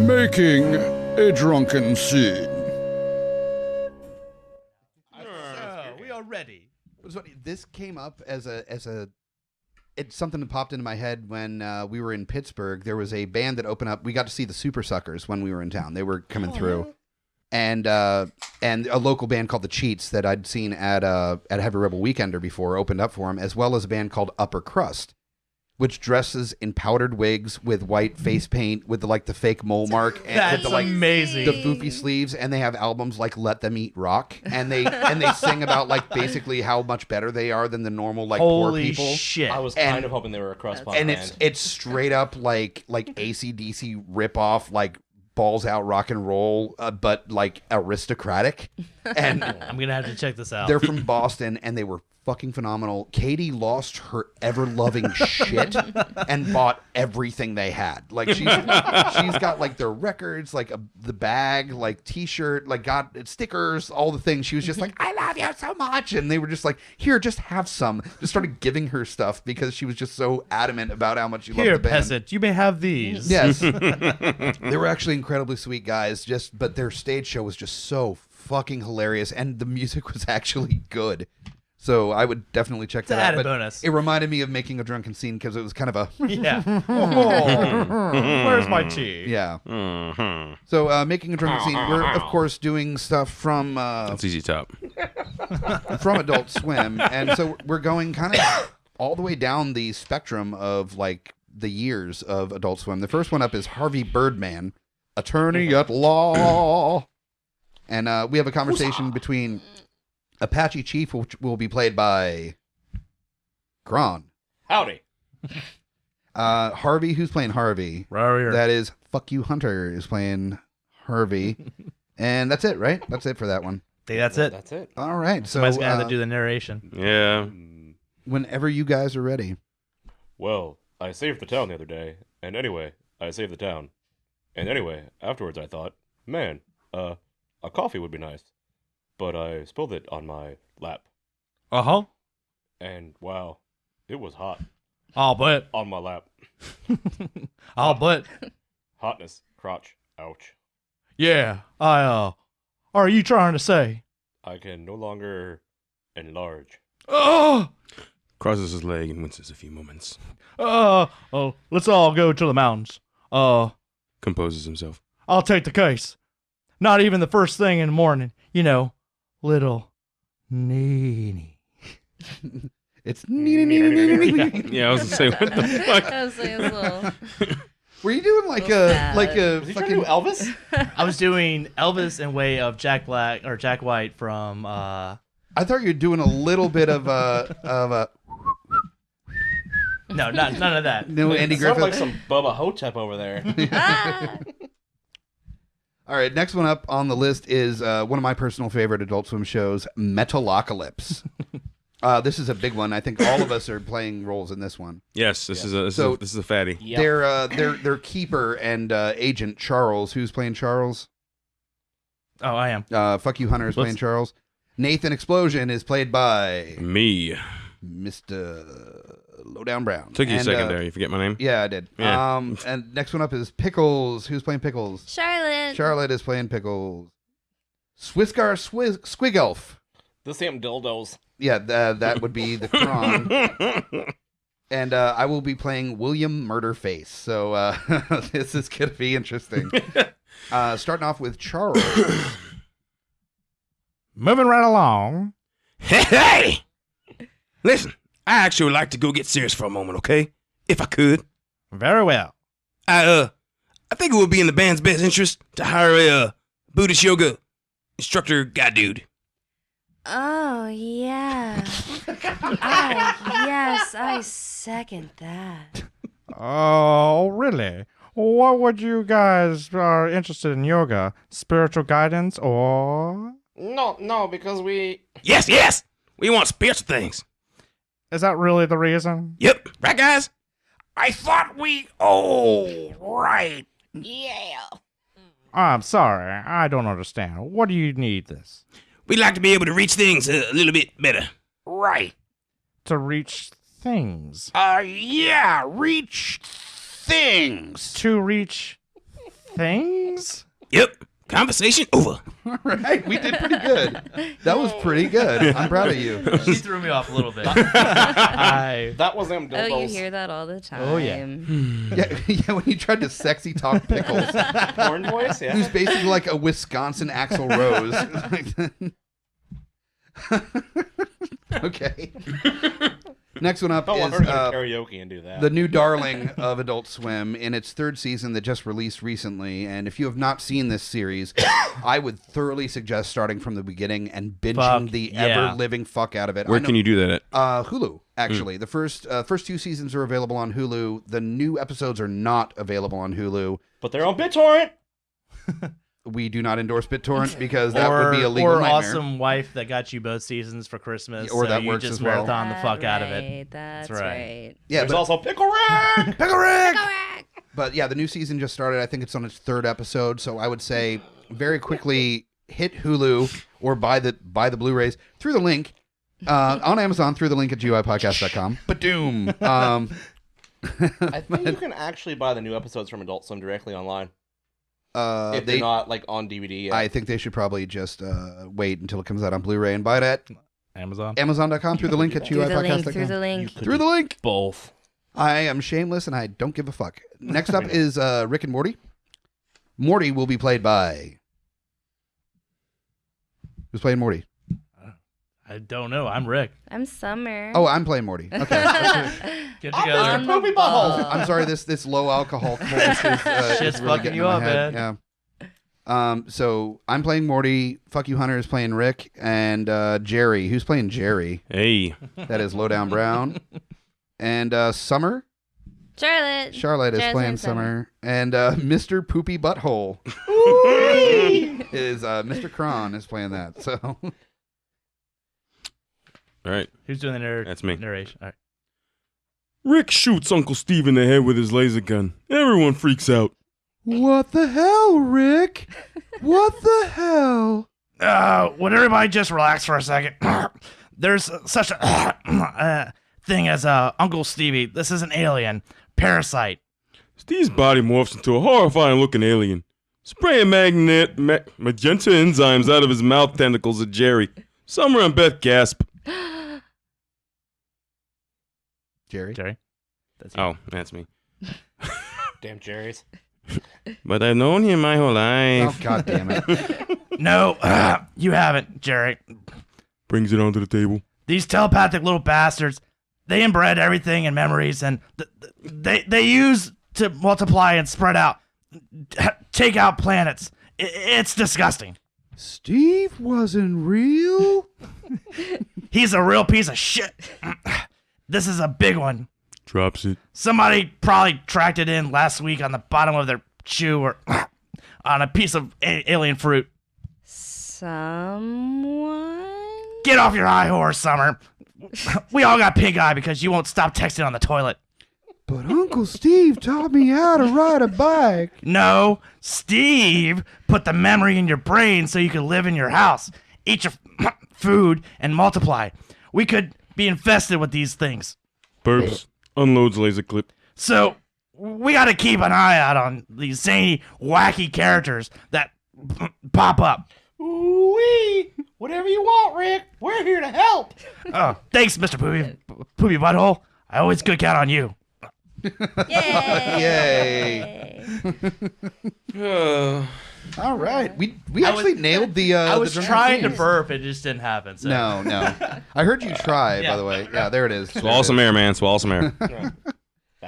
Making a drunken scene. We are ready. It was funny. This came up as a it's something that popped into my head when we were in Pittsburgh. There was a band that opened up. We got to see the Super Suckers when we were in town. They were coming through, and a local band called the Cheats that I'd seen at Heavy Rebel Weekender before opened up for them, as well as a band called Upper Crust, which dresses in powdered wigs with white face paint with the fake mole mark and That's with the amazing. the foofy sleeves, and they have albums like Let Them Eat Rock, and they sing about basically how much better they are than the normal poor Holy people. shit. I was And- kind of hoping they were a crust punk And band. it's straight up like AC/DC ripoff, like balls out rock and roll, but aristocratic. And I'm going to have to check this out. they're from Boston, and they were fucking phenomenal. Katie lost her ever-loving shit and bought everything they had. She's got their records, the bag, T-shirt, got stickers, all the things. She was just like, I love you so much, and they were just like, here, just have some. Just started giving her stuff because she was just so adamant about how much she loved Here, the band. peasant, you may have these. Yes. They were actually incredibly sweet guys, but their stage show was just so fucking hilarious, and the music was actually good. So I would definitely check that out. added But bonus. it reminded me of Making a Drunken Scene because it was kind of a Yeah. Oh, where's my tea? yeah. Mm-hmm. So Making a Drunken Scene, we're of course doing stuff from That's easy top. Adult Swim, and so we're going kind of all the way down the spectrum of the years of Adult Swim. The first one up is Harvey Birdman, attorney at law, and we have a conversation between Apache Chief, which will be played by Cron. Howdy. Harvey, who's playing Harvey? Rory. That is Fuck You Hunter is playing Harvey. And that's it, right? That's it for that one. Hey, that's it. That's it. All right. So Somebody's going to have to do the narration. Yeah. whenever you guys are ready. Well, I saved the town the other day, and anyway, I saved the town. And anyway, afterwards I thought, man, a coffee would be nice. but I spilled it on my lap. Uh-huh. And wow, it was hot I'll bet. on my lap. I'll bet. Hotness, crotch, ouch. Yeah, are you trying to say? I can no longer enlarge. Oh, Crosses his leg and winces a few moments. let's all go to the mountains. Composes himself. I'll take the case. Not even the first thing in the morning. You know, little Neeny. It's Yeah, I was gonna say, what the fuck? I was like, it's a little. Were you doing like a Was he trying to do Elvis? I was doing Elvis in way of Jack Black or Jack White from I thought you were doing a little bit of a No, none of that. no Andy It sounded Griffith. like some Bubba Hotep over there. All right, next one up on the list is one of my personal favorite Adult Swim shows, Metalocalypse. This is a big one. I think all of us are playing roles in this one. Yes, this is a fatty. Yep. Their keeper and agent Charles. Who's playing Charles? Oh, I am. Fuck You Hunter is playing Charles. Nathan Explosion is played by Me. Mr. Lowdown Brown. Took you a second there. You forget my name? Yeah, I did. Yeah. And next one up is Pickles. Who's playing Pickles? Charlotte. Charlotte is playing Pickles. Swisgar Squigelf. The same dildos. Yeah, that would be the Cron. And I will be playing William Murderface. So this is going to be interesting. Starting off with Charles. Moving right along. Hey! Listen, I actually would like to go get serious for a moment, okay? If I could. Very well. I think it would be in the band's best interest to hire a Buddhist yoga instructor guy dude. Oh, yeah. Yes, I second that. Oh, really? What would you guys are interested in yoga? Spiritual guidance or... No, because we... Yes! We want spiritual things. Is that really the reason? Yep, right guys? I thought we... Oh, right. Yeah. I'm sorry, I don't understand. What do you need this? We'd like to be able to reach things a little bit better. Right. To reach things. Yeah, reach things. To reach things? Yep, conversation over. All right, we did pretty good. That was pretty good. I'm proud of you. She threw me off a little bit. That was them dildos. Oh, you hear that all the time. Oh, yeah. Yeah, when you tried to sexy talk Pickles, Porn voice, yeah. who's basically like a Wisconsin Axl Rose. Okay. Next one up Oh, I is heard her go to karaoke and do that. the new darling of Adult Swim in its third season that just released recently. And if you have not seen this series, I would thoroughly suggest starting from the beginning and binging the ever-living fuck out of it. Where can you do that at? Hulu, actually. The first two seasons are available on Hulu. The new episodes are not available on Hulu. But they're on BitTorrent. We do not endorse BitTorrent because that would be a legal or nightmare. Awesome Wife that got you both seasons for Christmas. Or so that you works just as well. marathon the fuck out of it. That's right. right. Yeah, There's but, also Pickle Rick. Pickle Rick! But yeah, the new season just started. I think it's on its third episode. So I would say very quickly hit Hulu or buy the Blu-rays through the link on Amazon through the link at GUIPodcast.com. Ba-doom. I think you can actually buy the new episodes from Adult Swim directly online. If they're not like on DVD yet. I think they should probably just wait until it comes out on Blu-ray and buy it at Amazon. Amazon.com through the link at GUIPodcast.com. Through the link. Through the link. Both. I am shameless and I don't give a fuck. Next up is Rick and Morty. Morty will be played by... Who's playing Morty? I don't know. I'm Rick. I'm Summer. Oh, I'm playing Morty. Okay. Get I'm together. Mr. Poopy Butthole. I'm sorry, this low alcohol voice is Shit's really fucking getting you in my up, head. man. Yeah. So I'm playing Morty. Fuck You Hunter is playing Rick, and Jerry. Who's playing Jerry? Hey. That is Lowdown Brown. And Summer. Charlotte. Charlotte is Jasmine playing Summer. And Mr. Poopy Butthole is Mr. Cron is playing that. So All right. Who's doing the That's me. narration? All right. Rick shoots Uncle Steve in the head with his laser gun. Everyone freaks out. what the hell, Rick? What the hell? Would everybody just relax for a second? There's such a thing as Uncle Stevie. This is an alien. Parasite. Steve's body morphs into a horrifying-looking alien, spraying magenta enzymes out of his mouth tentacles at Jerry. Summer and Beth gasp. Jerry? That's you. That's me. Damn Jerry's. But I've known him my whole life. Oh, God damn it. No, you haven't, Jerry. Brings it onto the table. These telepathic little bastards, they inbred everything in memories, and they use to multiply and spread out, take out planets. It's disgusting. Steve wasn't real? He's a real piece of shit. This is a big one. Drops it. Somebody probably tracked it in last week on the bottom of their shoe or on a piece of alien fruit. Someone? Get off your high horse, Summer. We all got pink eye because you won't stop texting on the toilet. But Uncle Steve taught me how to ride a bike. No, Steve put the memory in your brain so you could live in your house, eat your food, and multiply. We could be infested with these things. Burps. Unloads laser clip. So we got to keep an eye out on these zany, wacky characters that pop up. Ooh-wee! Whatever you want, Rick. We're here to help. Oh, thanks, Mr. Poopy Butthole. I always could count on you. Yay! All right. We actually nailed the I was drunken trying to scenes. burp, it just didn't happen. So. No. I heard you try, by the way. Yeah, there it is. Swallow some air, man. Swallow some air.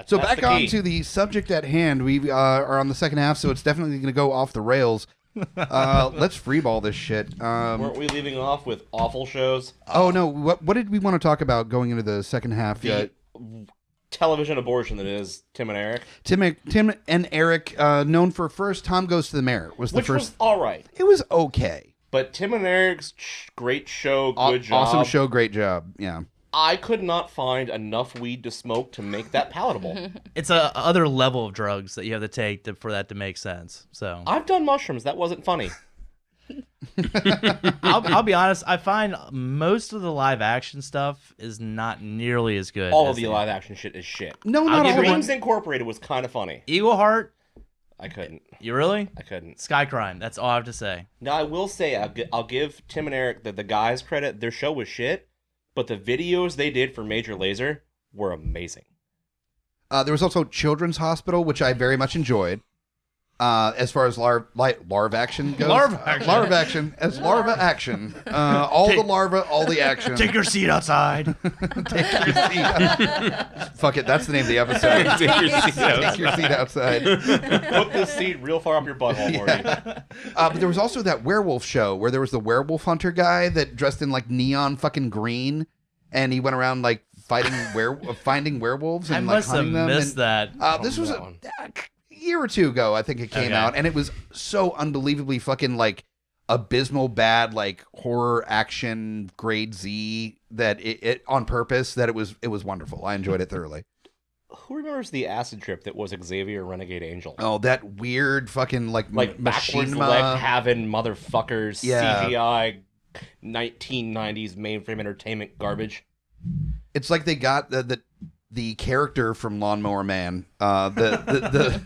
So That's back the on key. to the subject at hand. We are on the second half, so it's definitely going to go off the rails. Let's freeball this shit. Weren't we leaving off with awful shows? Oh no! What did we want to talk about going into the second half? The television abortion that is Tim and Eric. Tim and Eric, known for first Tom Goes to the Mayor, was the Which first. was all right. It was okay. But Tim and Eric's great show, good job. Awesome show, great job. Yeah. I could not find enough weed to smoke to make that palatable. It's a other level of drugs that you have to take for that to make sense. So I've done mushrooms. That wasn't funny. I'll be honest. I find most of the live action stuff is not nearly as good. All as of the live action shit is shit. No, not all of Dreams it. Incorporated was kind of funny. Eagle Heart. I couldn't. You really? I couldn't. Sky Crime. That's all I have to say. Now, I will say, I'll give Tim and Eric, the guys, credit. Their show was shit, but the videos they did for Major Lazer were amazing. There was also Children's Hospital, which I very much enjoyed. As far as larva action goes. Larva action. Larva action. As larva action. All the larva, all the action. Take your seat outside. Take your seat. Fuck it, that's the name of the episode. Take your seat Take your seat outside. Put this seed real far up your butthole, Morty. But there was also that werewolf show where there was the werewolf hunter guy that dressed in like neon fucking green, and he went around like finding werewolves and I like must have hunting them. missed that. This was that a one. year or two ago, I think it came Okay. out, and it was so unbelievably fucking like abysmal bad, like horror action grade Z that it on purpose that it was wonderful. I enjoyed it thoroughly. Who remembers the acid trip that was Xavier Renegade Angel? Oh, that weird fucking like backwards machinima. leg having motherfuckers, Yeah. CGI, 1990s mainframe entertainment garbage. It's like they got the character from Lawnmower Man, the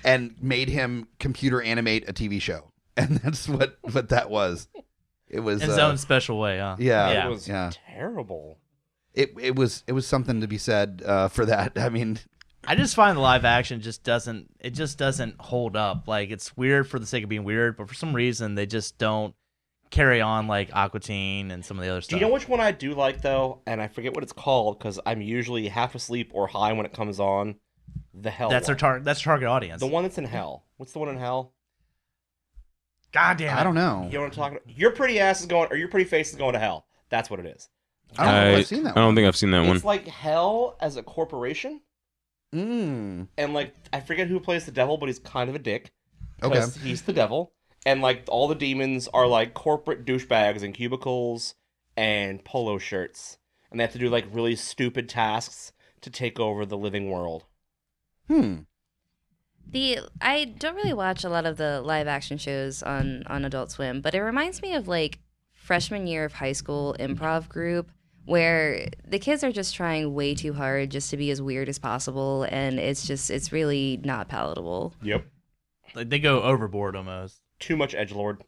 and made him computer animate a TV show, and that's what that was. It was In his own special way, huh? yeah. It was Yeah. terrible. It was something to be said for that. I mean, I just find the live action just doesn't hold up. Like, it's weird for the sake of being weird, but for some reason they just don't carry on like Aqua Teen and some of the other Do stuff. you know which one I do like, though? And I forget what it's called, because I'm usually half asleep or high when it comes on. The Hell That's one. that's their target audience. The one that's in Hell. What's the one in Hell? God damn it. I don't know. You know what I'm talking about? Your pretty ass is going, or your pretty face is going to hell. That's what it is. I don't know if I've seen that I don't think I've seen that one. It's like Hell as a corporation. one. And like, I forget who plays the devil, but he's kind of a dick. Okay. 'Cause he's the devil. And like, all the demons are like corporate douchebags in cubicles and polo shirts. And they have to do like really stupid tasks to take over the living world. I don't really watch a lot of the live action shows on Adult Swim, but it reminds me of like freshman year of high school improv group where the kids are just trying way too hard just to be as weird as possible, and it's really not palatable. Yep. Like they go overboard almost. Too much edgelord.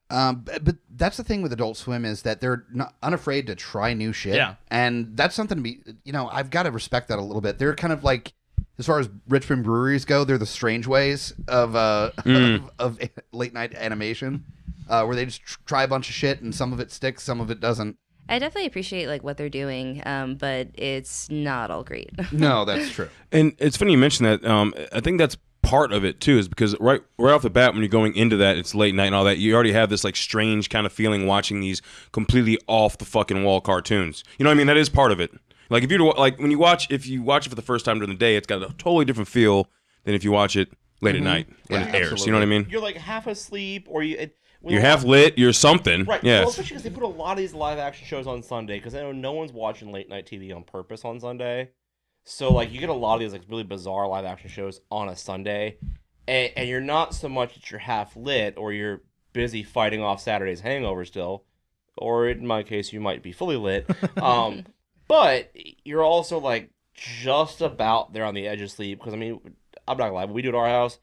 But that's the thing with Adult Swim is that they're not unafraid to try new shit. Yeah. And that's something to be, I've got to respect that a little bit. They're kind of like, as far as Richmond breweries go, they're the Strange Ways of of late night animation, where they just try a bunch of shit and some of it sticks, some of it doesn't. I definitely appreciate like what they're doing, but it's not all great. No, that's true. And it's funny you mention that. I think that's part of it too, is because right off the bat when you're going into that, it's late night and all that, you already have this like strange kind of feeling watching these completely off the fucking wall cartoons. You know what I mean? That is part of it. Like if you watch it for the first time during the day, it's got a totally different feel than if you watch it late at night when it airs. Absolutely. You know what I mean? You're like half asleep, or You're half lit. You're something. Right. Yes. Well, especially because they put a lot of these live action shows on Sunday, because I know no one's watching late night TV on purpose on Sunday. So like you get a lot of these like really bizarre live action shows on a Sunday, and you're not so much that you're half lit or you're busy fighting off Saturday's hangover still, or in my case you might be fully lit. But you're also like just about there on the edge of sleep, because I mean I'm not gonna lie, when we do it at our house,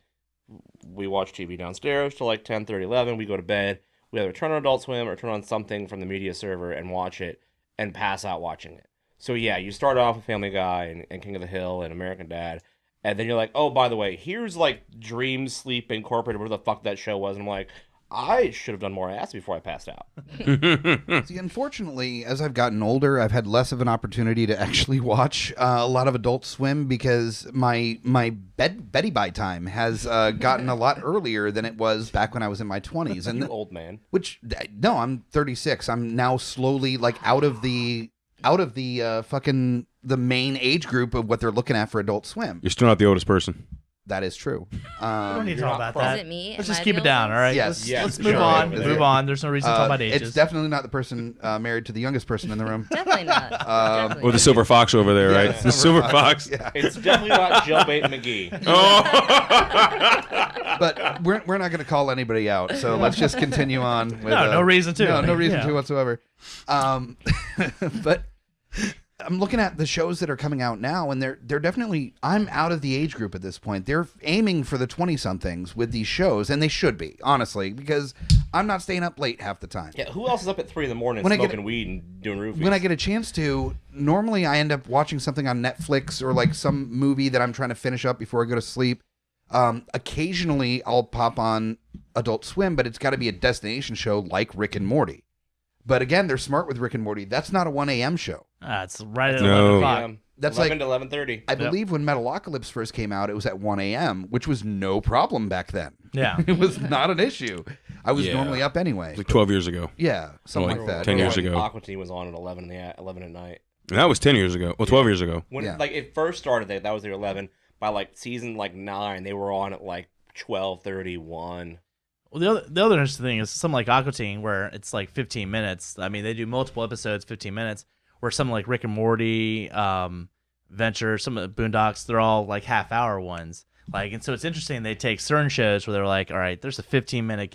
we watch TV downstairs till like 10:30, 11. We go to bed. We either turn on Adult Swim or turn on something from the media server and watch it and pass out watching it. So yeah, you start off with Family Guy and King of the Hill and American Dad, and then you're like, oh, by the way, here's like Dream Sleep Incorporated, whatever the fuck that show was, and I'm like, I should have done more ass before I passed out. See, unfortunately, as I've gotten older, I've had less of an opportunity to actually watch a lot of Adult Swim because my Betty by time has gotten a lot earlier than it was back when I was in my 20s. And You old man. No, I'm 36. I'm now slowly like out of the fucking the main age group of what they're looking at for Adult Swim. You're still not the oldest person. That is true. We don't need to talk about Is that. it me? Let's Am just I keep the it down, oldest? all right? Yes. Let's Sure. move on. Yeah. Move on. There's no reason to talk about ages. It's definitely not the person married to the youngest person in the room. Definitely not. Definitely Or the not. silver fox over there, right? Yeah. The silver fox. Yeah. It's definitely not Jailbait McGee. But we're not going to call anybody out, so let's just continue on. With, No reason to. No reason Yeah. to whatsoever. But I'm looking at the shows that are coming out now, and they're definitely. I'm out of the age group at this point. They're aiming for the 20-somethings with these shows, and they should be, honestly, because I'm not staying up late half the time. Yeah, who else is up at 3 a.m. When I get- smoking weed and doing roofies? When I get a chance to, normally I end up watching something on Netflix or like some movie that I'm trying to finish up before I go to sleep. Occasionally I'll pop on Adult Swim, but it's got to be a destination show like Rick and Morty. But again, they're smart with Rick and Morty. That's not a 1 a.m. show. It's right at No. 11 o'clock. Yeah, That's 11 to 11:30. I believe when Metalocalypse first came out, it was at 1 a.m., which was no problem back then. Yeah. It was not an issue. I was Yeah. normally up anyway. Like 12 years ago. Yeah, something Like like that. 10 years When ago. Aqua Teen was on at 11 at night. And that was 10 years ago. Well, 12 years ago. When Yeah. like it first started, that was their 11. By like season like 9, they were on at like 12:31. Well, the other interesting thing is something like Aqua Teen, where it's like 15 minutes. I mean, they do multiple episodes, 15 minutes. Where something like Rick and Morty, Venture, some of the Boondocks, they're all like half-hour ones. Like, and so it's interesting. They take certain shows where they're like, all right, there's a 15-minute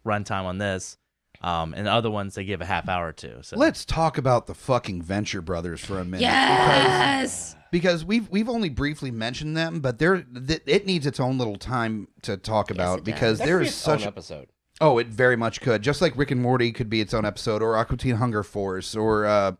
runtime on this, and the other ones they give a half hour to. So Let's talk about the fucking Venture Brothers for a minute. Yes. Because we've only briefly mentioned them, but it needs its own little time to talk about it does. because That there could be is its such own episode. Oh, it very much could. Just like Rick and Morty could be its own episode, or Aqua Teen Hunger Force, or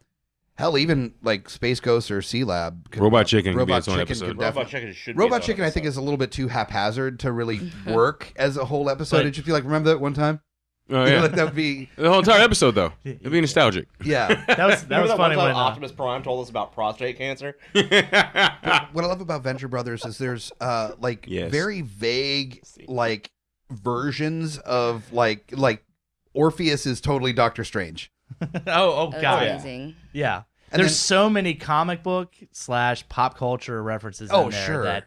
hell, even like Space Ghost or Sea Lab. Robot Chicken could be Robot its own Chicken episode. could Robot definitely- Chicken should be Robot its own Chicken, I think, episode. is a little bit too haphazard to really work as a whole episode. But- It'd just be like, remember that one time? Oh, You know, yeah. like, that would be, The whole entire episode, though. It'd be nostalgic. yeah. that was Remember that funny one when time Optimus Prime told us about prostate cancer? What I love about Venture Brothers is there's Yes. very vague like versions of like Orpheus is totally Doctor Strange. oh That god, was yeah. amazing. yeah. And There's then- so many comic book / pop culture references Oh, in there sure. that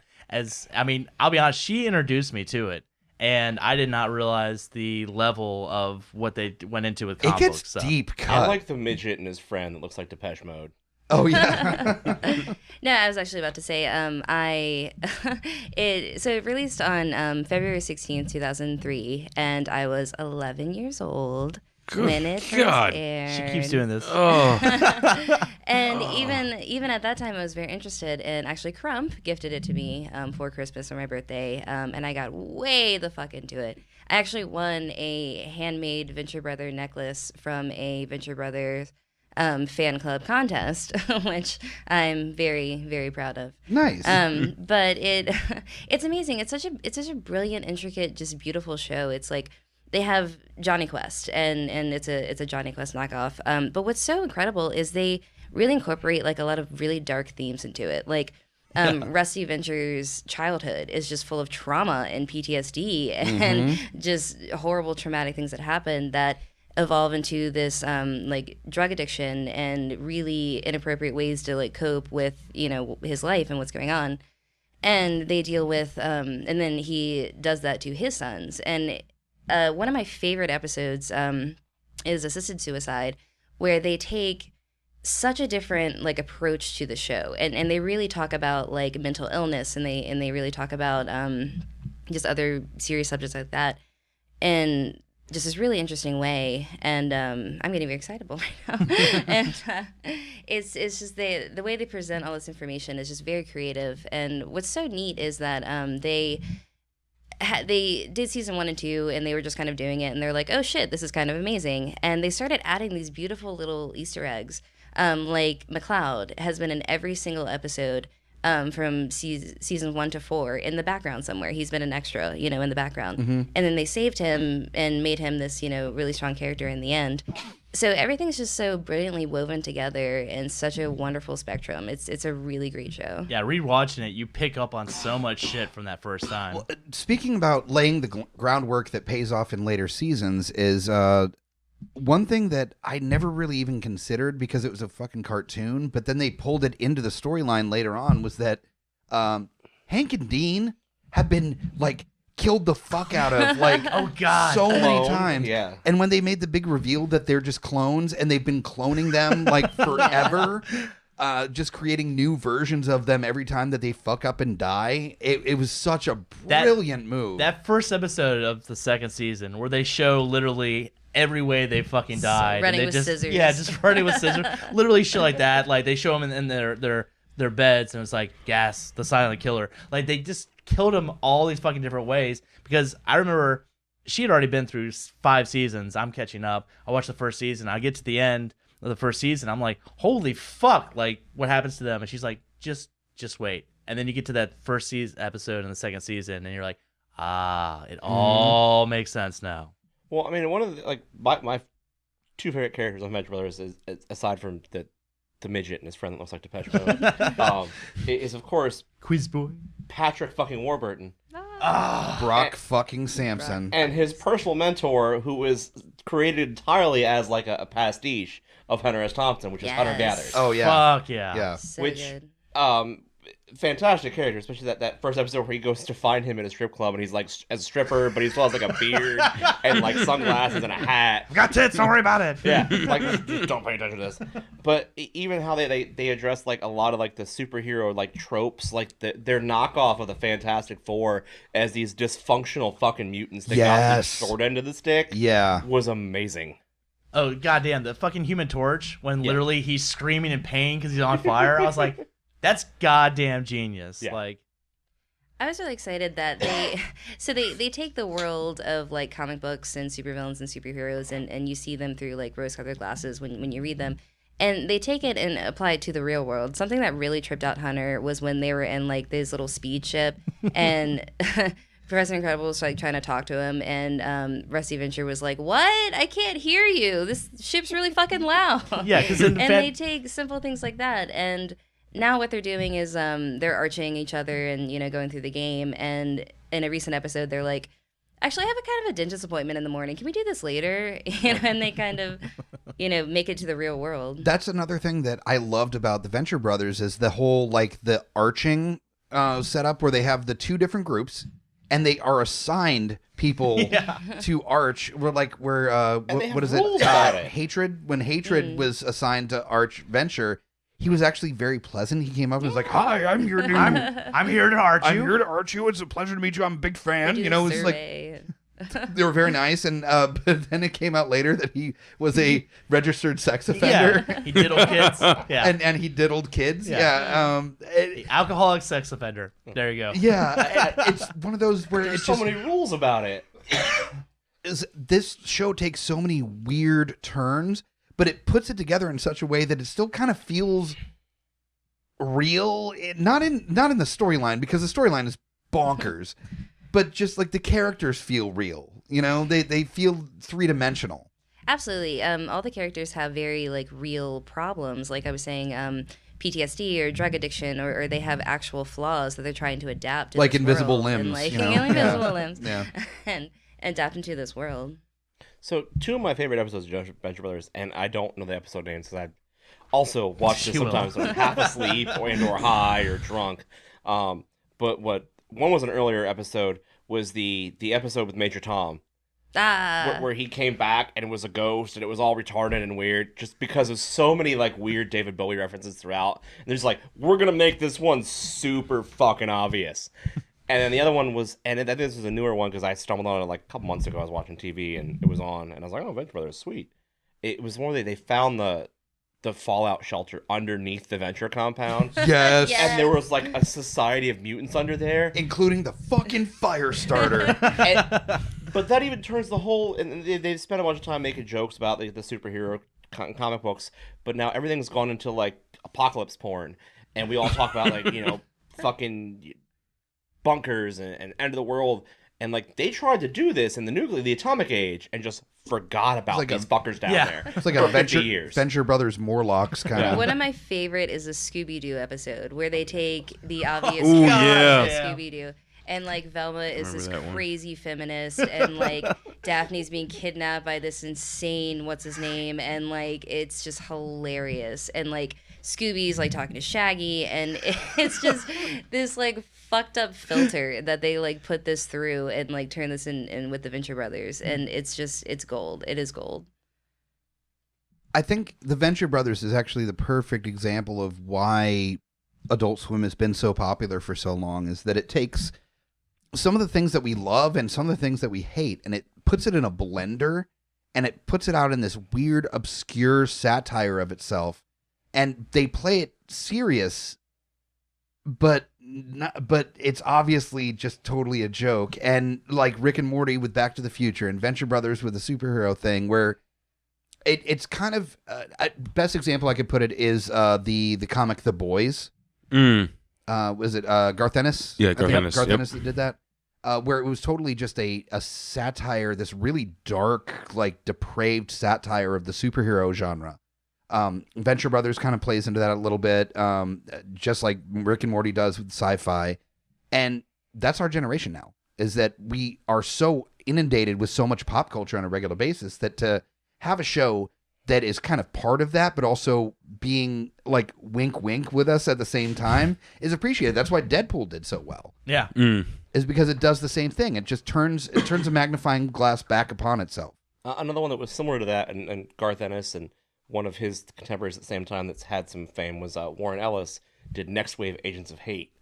I'll be honest, she introduced me to it. And I did not realize the level of what they went into with It comic gets books. So. deep I cut. like the midget and his friend that looks like Depeche Mode. Oh yeah. No, I was actually about to say, it released on February 16th, 2003, and I was 11 years old when it first aired. She keeps doing this. And even at that time, I was very interested, and actually Crump gifted it to me for Christmas for my birthday, and I got way the fuck into it. I actually won a handmade Venture Brother necklace from a Venture Brothers fan club contest, which I'm very, very proud of. Nice. But it's amazing. It's such a brilliant, intricate, just beautiful show. It's like they have Johnny Quest, and it's a Johnny Quest knockoff. But what's so incredible is they really incorporate like a lot of really dark themes into it. Like Rusty Venture's childhood is just full of trauma and PTSD and just horrible traumatic things that happen that evolve into this like drug addiction and really inappropriate ways to like cope with, you know, his life and what's going on. And they deal with and then he does that to his sons. And one of my favorite episodes is Assisted Suicide, where they take such a different like approach to the show, and they really talk about like mental illness, and they really talk about just other serious subjects like that, and just this really interesting way. And I'm getting very excitable right now. And it's just the way they present all this information is just very creative. And what's so neat is that they did season 1 and 2, and they were just kind of doing it, and they're like, oh shit, this is kind of amazing. And they started adding these beautiful little Easter eggs. Like McLeod has been in every single episode from season 1 to 4 in the background somewhere. He's been an extra, you know, in the background. And then they saved him and made him this, you know, really strong character in the end. So everything's just so brilliantly woven together in such a wonderful spectrum. It's a really great show. Yeah, rewatching it, you pick up on so much shit from that first time. Well, speaking about laying the groundwork that pays off in later seasons is one thing that I never really even considered because it was a fucking cartoon, but then they pulled it into the storyline later on, was that Hank and Dean have been like killed the fuck out of like oh god so many times. Yeah. And when they made the big reveal that they're just clones and they've been cloning them like forever, just creating new versions of them every time that they fuck up and die, it was such a brilliant move. That first episode of the second season where they show literally every way they fucking died. Running and they with just, scissors. Yeah, just running with scissors. Literally shit like that. Like they show them in their beds, and it's like Gas, the silent killer. Like they just killed him all these fucking different ways. Because I remember she had already been through 5 seasons. I'm catching up. I watched the first season. I get to the end of the first season. I'm like, holy fuck! Like what happens to them? And she's like, just wait. And then you get to that first season episode in the second season, and you're like, it all makes sense now. Well, I mean, one of the, like my 2 favorite characters on Venture Brothers is aside from the midget and his friend that looks like Depeche Mode, is of course Quiz Boy, Patrick fucking Warburton, Brock fucking Sampson, and his personal mentor, who was created entirely as like a pastiche of Hunter S. Thompson, which is Hunter Gathers. Oh yeah, fuck yeah, yeah. So Which good. Fantastic character, especially that first episode where he goes to find him in a strip club and he's like as a stripper, but he still has like a beard and like sunglasses and a hat. We got tits, don't worry about it. Yeah, like don't pay attention to this. But even how they address like a lot of like the superhero like tropes, like their knockoff of the Fantastic Four as these dysfunctional fucking mutants that got the short end of the stick. Yeah, was amazing. Oh goddamn, the fucking Human Torch when literally he's screaming in pain because he's on fire. I was like, that's goddamn genius. Yeah. Like, I was really excited that they take the world of like comic books and supervillains and superheroes and you see them through like rose-colored glasses when you read them, and they take it and apply it to the real world. Something that really tripped out Hunter was when they were in like this little speed ship and Professor Incredible was like trying to talk to him, and Rusty Venture was like, "What? I can't hear you. This ship's really fucking loud." Yeah, because they take simple things like that and. Now what they're doing is they're arching each other and, you know, going through the game. And in a recent episode, they're like, actually, I have a kind of a dentist appointment in the morning. Can we do this later? You know, and they kind of, you know, make it to the real world. That's another thing that I loved about the Venture Brothers is the whole, like, the arching setup where they have the 2 different groups and they are assigned people to arch. We're like, what is it? Hatred. When Hatred was assigned to arch Venture, he was actually very pleasant. He came up and was like, "Hi, I'm your new. I'm here to art you. I'm here to art you. It's a pleasure to meet you. I'm a big fan." We You did a know, it's like survey. they were very nice. And but then it came out later that he was a registered sex offender. Yeah, he diddled kids. Yeah, and he diddled kids. Yeah. The alcoholic sex offender. There you go. Yeah, it's one of those where There's it's so just, many rules about it. this show takes so many weird turns, but it puts it together in such a way that it still kind of feels real. Not in the storyline, because the storyline is bonkers, but just like the characters feel real. You know, they feel 3-dimensional. Absolutely. All the characters have very like real problems. Like I was saying, PTSD or drug addiction, or they have actual flaws that they're trying to adapt. To Like this invisible world, limbs, and like you know? invisible limbs, Yeah. and adapt into this world. So 2 of my favorite episodes of Venture Brothers, and I don't know the episode names because I also watch this You will. sometimes when I'm half asleep or high or drunk. But one was an earlier episode, was the episode with Major Tom, where he came back and it was a ghost and it was all retarded and weird, just because of so many like weird David Bowie references throughout. And there's like, we're gonna make this one super fucking obvious. And then the other one was, and I think this was a newer one because I stumbled on it like a couple months ago. I was watching TV and it was on, and I was like, "Oh, Venture Brothers, sweet." It was more they found the fallout shelter underneath the Venture compound, Yes. Yeah. and there was like a society of mutants under there, Including the fucking fire starter. but that even turns the whole. And they spent a bunch of time making jokes about the superhero comic books, but now everything's gone into like apocalypse porn, and we all talk about like fucking bunkers and end of the world, and like they tried to do this in the atomic age and just forgot about like these fuckers down there. It's like for a 50 years. Venture Brothers Morlocks kind of. One of my favorite is a Scooby-Doo episode where they take the obvious Ooh, hero yeah. of Scooby-Doo. And like Velma is Remember this that one. crazy feminist, and like Daphne's being kidnapped by this insane what's his name, and like it's just hilarious. And like Scooby's like talking to Shaggy, and it's just this like fucked up filter that they like put this through and like turn this in with the Venture Brothers, and it's gold. It is gold. I think the Venture Brothers is actually the perfect example of why Adult Swim has been so popular for so long, is that it takes some of the things that we love and some of the things that we hate, and it puts it in a blender, and it puts it out in this weird, obscure satire of itself. And they play it serious, but it's obviously just totally a joke. And like Rick and Morty with Back to the Future, and Venture Brothers with the superhero thing, where it's kind of best example I could put it is the comic The Boys. Was it Garth Ennis? Yeah, I Garth think Ennis, Garth yep. Ennis that did that. Where it was totally just a satire, this really dark, like depraved satire of the superhero genre. Venture Brothers kind of plays into that a little bit, just like Rick and Morty does with sci-fi. And that's our generation now, is that we are so inundated with so much pop culture on a regular basis that to have a show that is kind of part of that, but also being like wink wink with us at the same time is appreciated. That's why Deadpool did so well. Yeah. Is because it does the same thing. It just turns a magnifying glass back upon itself. Another one that was similar to that, and Garth Ennis and one of his contemporaries at the same time that's had some fame was Warren Ellis did Next Wave Agents of Hate,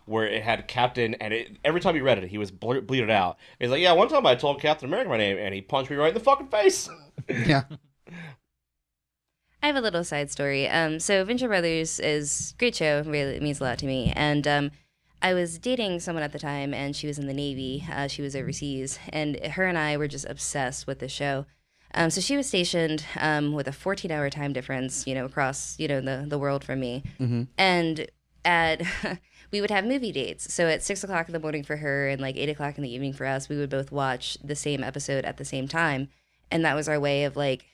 where it had Captain, and every time he read it, he was bleeded out. He's like, yeah, one time I told Captain America my name, and he punched me right in the fucking face. Yeah. I have a little side story. So Venture Brothers is a great show. Really, it means a lot to me. And I was dating someone at the time, and she was in the Navy. She was overseas, and her and I were just obsessed with the show. So she was stationed with a 14-hour time difference, across, the world from me. And we would have movie dates. So at 6 o'clock in the morning for her and like 8 o'clock in the evening for us, we would both watch the same episode at the same time. And that was our way of like,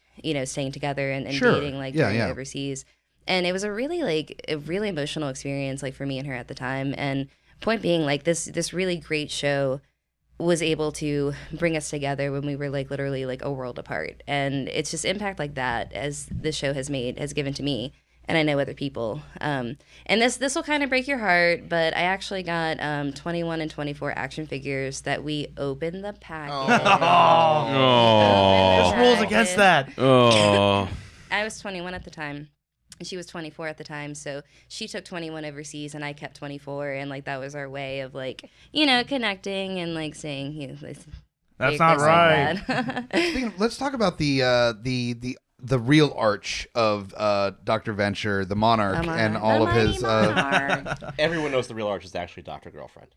staying together and Sure. dating like Yeah, during yeah. overseas. And it was a really emotional experience like for me and her at the time. And point being, like this really great show was able to bring us together when we were like literally like a world apart. And it's just impact like that as this show has given to me, and I know other people. And this will kind of break your heart, but I actually got 21 and 24 action figures that we opened the package. Oh. There's rules against that. Oh. I was 21 at the time. And she was 24 at the time, so she took 21 overseas, and I kept 24, and like that was our way of like, you know, connecting and like saying, you know, That's not right. Speaking of, let's talk about the real arch of Dr. Venture, the Monarch, and all of his. Everyone knows the real arch is actually Dr. Girlfriend.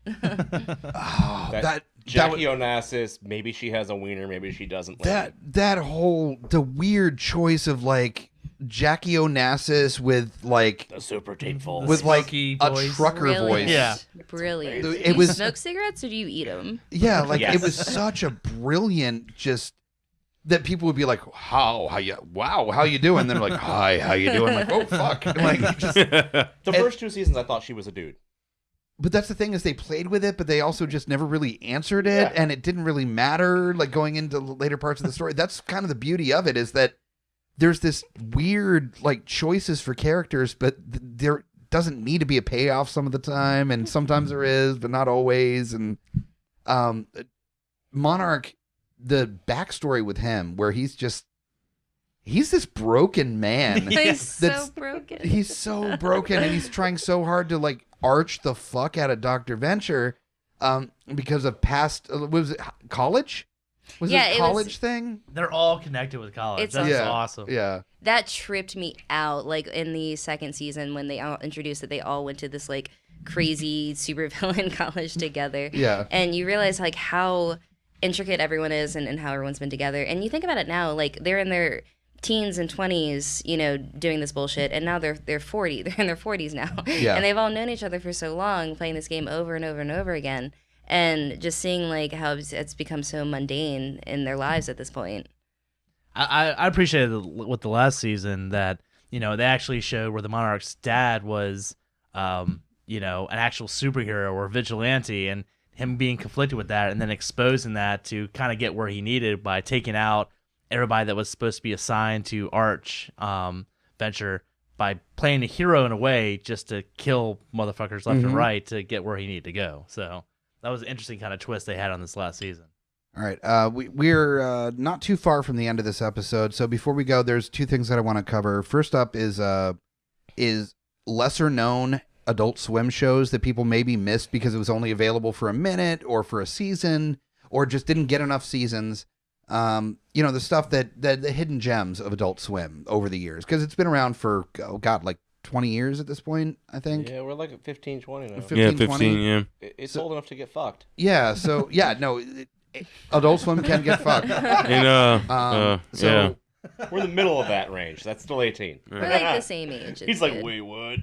Jackie Onassis. Maybe she has a wiener.Maybe she doesn't. That whole the weird choice of like Jackie Onassis with like the super tateful with like a voice. trucker Brilliant. voice. Yeah, brilliant. It Do you was smoke cigarettes or do you eat them? Yeah, like Yes. it was such a brilliant just that people would be like, how you doing? And then like, hi, how you doing? Like, oh fuck, like just. The first 2 seasons, I thought she was a dude. But that's the thing is they played with it, but they also just never really answered it, and it didn't really matter. Like going into later parts of the story, that's kind of the beauty of it is that there's this weird like choices for characters, but there doesn't need to be a payoff some of the time, and sometimes there is, but not always. And Monarch, the backstory with him, where he's this broken man. He's so broken. He's so broken, and he's trying so hard to like arch the fuck out of Dr. Venture, because of past. Was it college? Was it a college thing? They're all connected with college. That's awesome. Yeah. That tripped me out. Like in the second season when they all introduced that they all went to this like crazy supervillain college together. Yeah. And you realize like how intricate everyone is and how everyone's been together. And you think about it now, like they're in their teens and 20s, you know, doing this bullshit, and now they're 40. They're in their 40s now. Yeah. And they've all known each other for so long, playing this game over and over and over again. And just seeing like how it's become so mundane in their lives at this point. I appreciated with the last season that, you know, they actually showed where the Monarch's dad was, you know, an actual superhero or vigilante, and him being conflicted with that, and then exposing that to kind of get where he needed by taking out everybody that was supposed to be assigned to Arch Venture by playing a hero in a way just to kill motherfuckers left and right to get where he needed to go. So that was an interesting kind of twist they had on this last season. All right. We're not too far from the end of this episode. So before we go, there's 2 things that I want to cover. First up is lesser known Adult Swim shows that people maybe missed because it was only available for a minute or for a season or just didn't get enough seasons. You know, the stuff the hidden gems of Adult Swim over the years, because it's been around for, like 20 years at this point, I think. Yeah, we're like at 15, 20 now. 15, 20. Yeah. It's old enough to get fucked. Yeah, so, Adult Swim can get fucked. Yeah. We're in the middle of that range. That's still 18. We're like the same age. He's like, wait, what?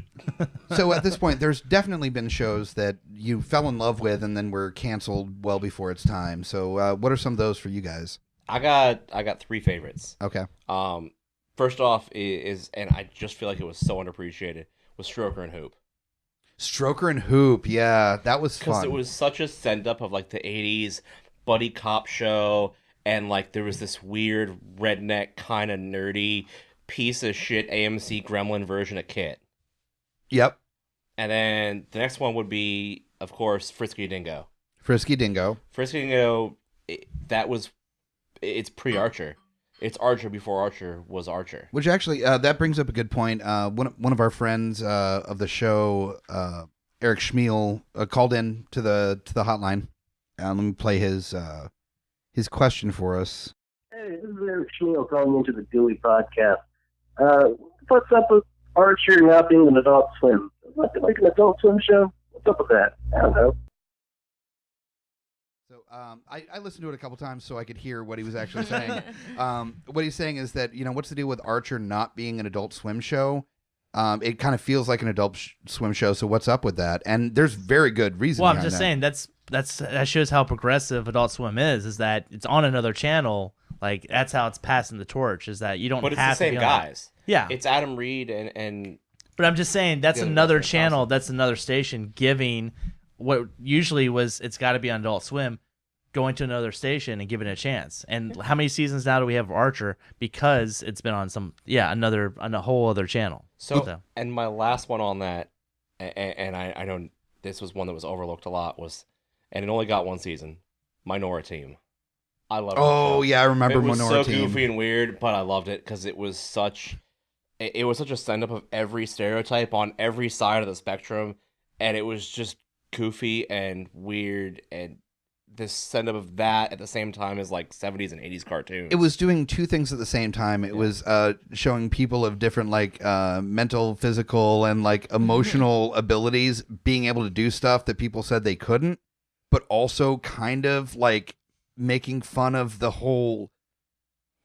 So at this point, there's definitely been shows that you fell in love with and then were canceled well before its time. So what are some of those for you guys? I got 3 favorites. Okay. First off is, and I just feel like it was so underappreciated, was Stroker and Hoop. Stroker and Hoop, yeah, that was fun. Because it was such a send-up of like the 80s buddy cop show, and like there was this weird redneck kind of nerdy piece of shit AMC Gremlin version of Kit. Yep. And then the next one would be, of course, Frisky Dingo. Frisky Dingo. Frisky Dingo, it's pre-Archer. It's Archer before Archer was Archer. Which actually, that brings up a good point. One of our friends of the show, Eric Schmiel, called in to the hotline. Let me play his question for us. Hey, this is Eric Schmiel calling into the Dewey podcast. What's up with Archer not being an Adult Swim? Like an Adult Swim show? What's up with that? I don't know. So I listened to it a couple times so I could hear what he was actually saying. What he's saying is that, what's the deal with Archer not being an Adult Swim show? It kind of feels like an Adult Swim show, so what's up with that? And there's very good reason. Well, I'm just saying that shows how progressive Adult Swim is that it's on another channel. Like that's how it's passing the torch. Is that you don't But it's have the same to be guys. Yeah, it's Adam Reed and. But I'm just saying that's another channel. That's another station giving what usually was it's got to be on Adult Swim, going to another station and giving it a chance. And how many seasons now do we have of Archer? Because it's been on on a whole other channel. So and my last one on that, and I know this was one that was overlooked a lot, and it only got 1 season, Minora Team. I love it. Oh, yeah, I remember Minora Team. It was so Team. goofy and weird, but I loved it because it was such it was such a send up of every stereotype on every side of the spectrum, and it was just goofy and weird, and this send up of that at the same time as like 70s and 80s cartoons. It was doing two things at the same time. It was showing people of different like mental, physical, and like emotional abilities being able to do stuff that people said they couldn't, but also kind of like making fun of the whole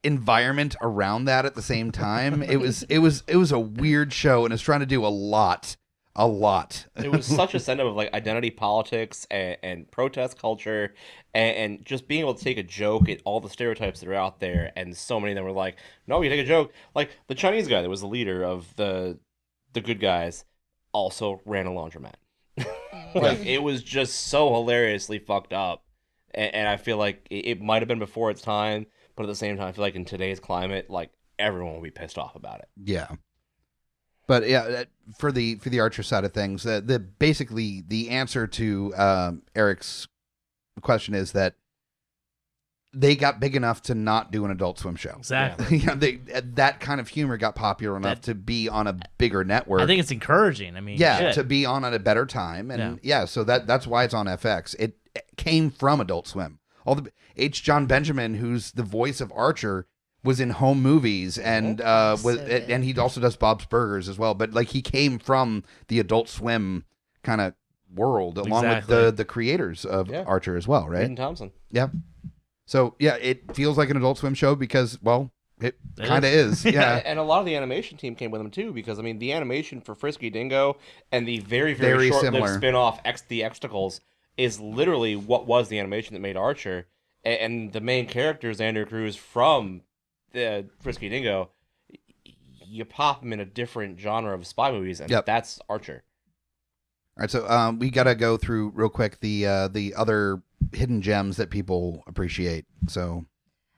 environment around that at the same time. It was a weird show, and it's trying to do a lot. It was such a send up of like identity politics and protest culture, and just being able to take a joke at all the stereotypes that are out there. And so many of them were like, no, you take a joke. Like the Chinese guy that was the leader of the good guys also ran a laundromat. Like it was just so hilariously fucked up. And I feel like it might have been before its time, but at the same time, I feel like in today's climate, like everyone will be pissed off about it. Yeah. But yeah, for the Archer side of things, basically the answer to Eric's question is that they got big enough to not do an Adult Swim show. Exactly. That kind of humor got popular enough to be on a bigger network. I think it's encouraging. I mean, to be on at a better time, and so that's why it's on FX. It came from Adult Swim. H. John Benjamin, who's the voice of Archer, was in home movies, and and he also does Bob's Burgers as well. But like he came from the Adult Swim kind of world, along with the creators of Archer as well, right? Ridin Thompson. Yeah. So yeah, it feels like an Adult Swim show because, well, it kind of is. Yeah. And a lot of the animation team came with them too, because I mean the animation for Frisky Dingo and the very short-lived spin-off The Xtacles is literally what was the animation that made Archer. And the main character is Andrew Cruz from the Frisky Dingo. You pop him in a different genre of spy movies, and that's Archer. All right, so we got to go through real quick the other hidden gems that people appreciate. So